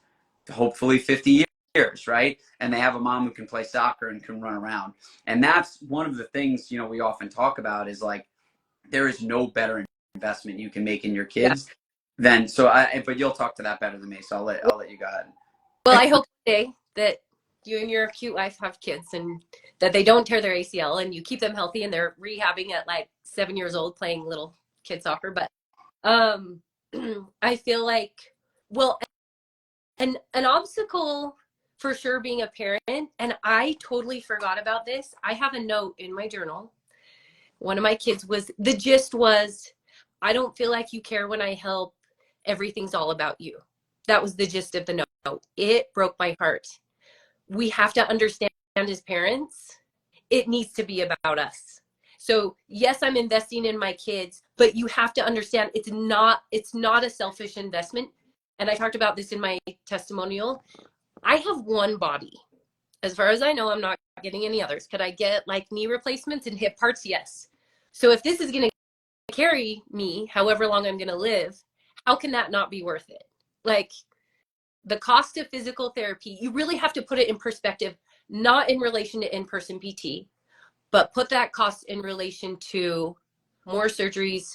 hopefully 50 years, right? And they have a mom who can play soccer and can run around. And that's one of the things, we often talk about is like, there is no better investment you can make in your yeah. kids but you'll talk to that better than me. So I'll let you go ahead. Well, I hope one day that you and your cute wife have kids and that they don't tear their ACL and you keep them healthy and they're rehabbing at like 7 years old playing little kid soccer. But um, I feel like, well, an obstacle for sure being a parent, and I totally forgot about this. I have a note in my journal. One of my kids the gist was, I don't feel like you care when I help. Everything's all about you. That was the gist of the note. It broke my heart. We have to understand as parents, it needs to be about us. So yes, I'm investing in my kids, but you have to understand it's not a selfish investment. And I talked about this in my testimonial. I have one body. As far as I know, I'm not getting any others. Could I get like knee replacements and hip parts? Yes. So if this is going to carry me however long I'm going to live, how can that not be worth it? Like the cost of physical therapy, you really have to put it in perspective, not in relation to in-person PT, but put that cost in relation to more surgeries,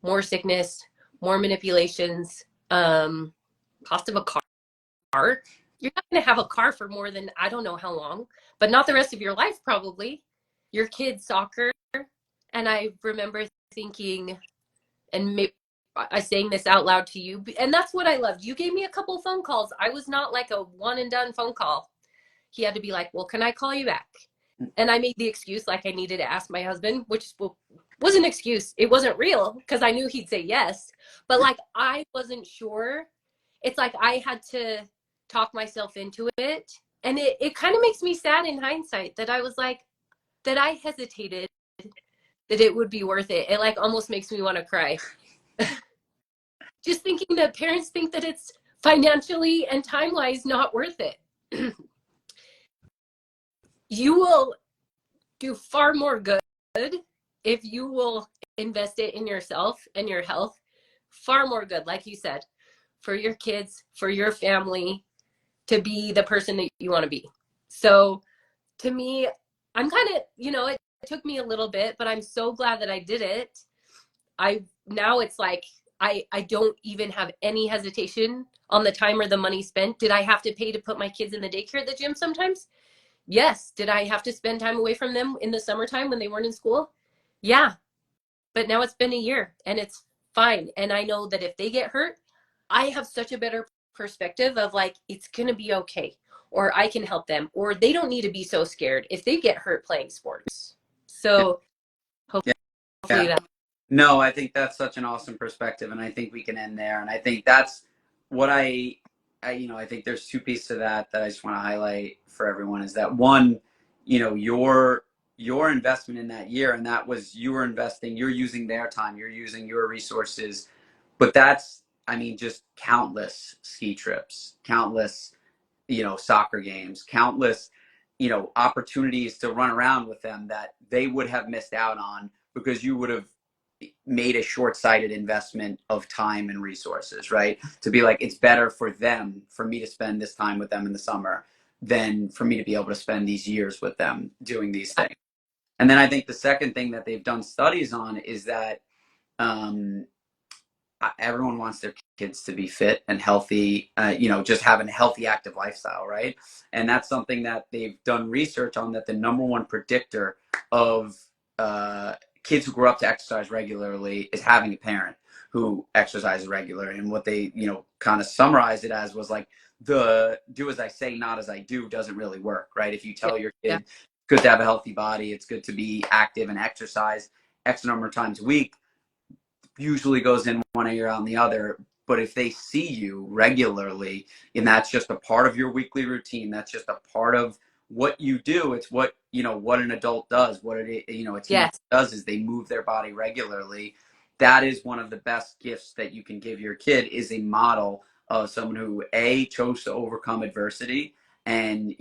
more sickness, more manipulations, cost of a car. You're not going to have a car for more than I don't know how long, but not the rest of your life probably. Your kids' soccer. And I remember thinking, and I saying this out loud to you, and that's what I loved. You gave me a couple phone calls. I was not like a one and done phone call. He had to be like, well, can I call you back? And I made the excuse like I needed to ask my husband, which was an excuse. It wasn't real because I knew he'd say yes. But like I wasn't sure. It's like I had to talk myself into it. And it kind of makes me sad in hindsight that I was like, that I hesitated, that it would be worth it. It like almost makes me want to cry. just thinking that parents think that it's financially and time wise not worth it. You will do far more good if you will invest it in yourself and your health. Far more good, like you said, for your kids, for your family, to be the person that you want to be. So to me, I'm kind of, it took me a little bit, but I'm so glad that I did it. Now it's like I don't even have any hesitation on the time or the money spent. Did I have to pay to put my kids in the daycare at the gym sometimes? Yes. Did I have to spend time away from them in the summertime when they weren't in school? Yeah. But now it's been a year and it's fine. And I know that if they get hurt, I have such a better perspective of like, it's going to be okay, or I can help them, or they don't need to be so scared if they get hurt playing sports. So Yeah. hopefully Yeah. that. No, I think that's such an awesome perspective, and I think we can end there. And I think that's what I think there's two pieces to that I just want to highlight for everyone is that one, your investment in that year, and that was you were investing, you're using their time, you're using your resources, but that's, I mean, just countless ski trips, countless soccer games, countless, opportunities to run around with them that they would have missed out on because you would have made a short-sighted investment of time and resources, right? To be like, it's better for them, for me to spend this time with them in the summer than for me to be able to spend these years with them doing these things. And then I think the second thing that they've done studies on is that um, everyone wants their kids to be fit and healthy, just having a healthy, active lifestyle, right? And that's something that they've done research on, that the number one predictor of kids who grow up to exercise regularly is having a parent who exercises regularly. And what they, kind of summarized it as was like, the do as I say, not as I do doesn't really work, right? If you Yeah, tell your yeah. kid it's good to have a healthy body, it's good to be active and exercise X number of times a week, usually goes in one ear on the other. But if they see you regularly and that's just a part of your weekly routine, that's just a part of what you do, it's what an adult does, what a teenager Yes. does is they move their body regularly. That is one of the best gifts that you can give your kid, is a model of someone who chose to overcome adversity and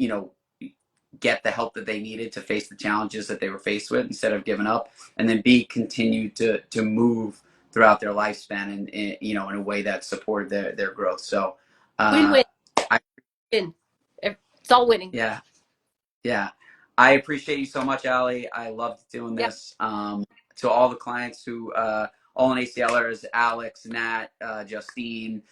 get the help that they needed to face the challenges that they were faced with instead of giving up, and then continue to move throughout their lifespan and in a way that supported their growth. So Win uh win. I Win. It's all winning. yeah, yeah, I appreciate you so much, Ali. I loved doing Yeah. this. To all the clients who all in ACLers, Alex, Nat, Justine,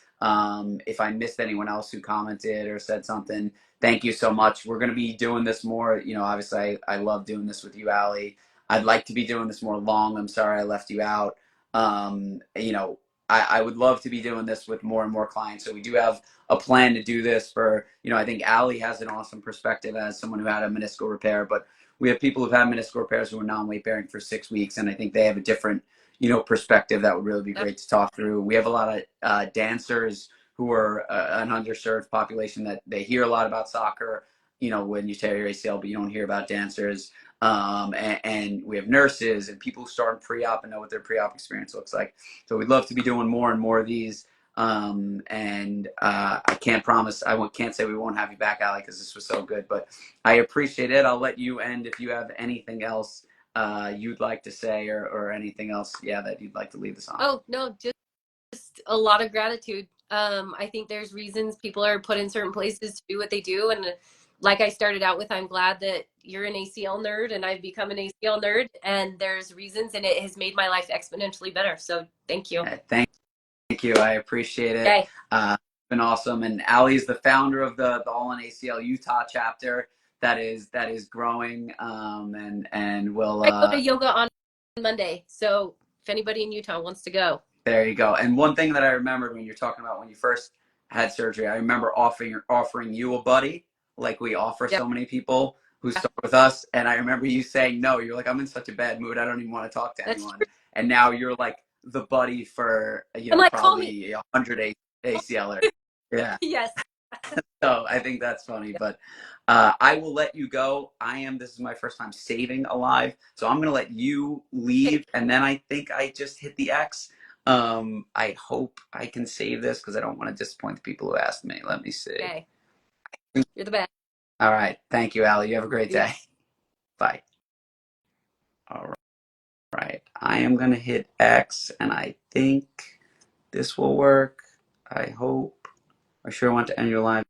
if I missed anyone else who commented or said something, thank you so much. We're going to be doing this more. Obviously, I love doing this with you, Ali. I'd like to be doing this more long. I'm sorry I left you out. I would love to be doing this with more and more clients. So we do have a plan to do this for, I think Ali has an awesome perspective as someone who had a meniscal repair, but we have people who've had meniscal repairs who are non-weight bearing for 6 weeks. And I think they have a different, perspective that would really be great to talk through. We have a lot of dancers who are an underserved population that they hear a lot about soccer, when you tear your ACL, but you don't hear about dancers. And we have nurses and people who start pre-op and know what their pre-op experience looks like. So we'd love to be doing more and more of these. I can't promise, can't say we won't have you back, Ali, because this was so good, but I appreciate it. I'll let you end if you have anything else you'd like to say, or anything else, that you'd like to leave this on. Oh, no, just a lot of gratitude. I think there's reasons people are put in certain places to do what they do. And like I started out with, I'm glad that you're an ACL nerd and I've become an ACL nerd, and there's reasons, and it has made my life exponentially better. So thank you. Thank you. I appreciate it. Okay. It's been awesome. And Ali is the founder of the All in ACL Utah chapter that is growing. And we'll I go to yoga on Monday. So if anybody in Utah wants to go. There you go. And one thing that I remembered when you're talking about when you first had surgery, I remember offering you a buddy, like we offer Yep. so many people who start with us. And I remember you saying no. You're like, I'm in such a bad mood, I don't even want to talk to anyone. And now you're like the buddy for like, probably 100 ACLer. Yeah. Yes. So I think that's funny, but I will let you go. This is my first time saving alive, so I'm going to let you leave, and then I think I just hit the X. I hope I can save this because I don't want to disappoint the people who asked me. Let me see. Okay. You're the best. All right. Thank you, Allie. You have a great Yeah. day. Bye. All right. I am going to hit X, and I think this will work. I hope. I sure want to end your live.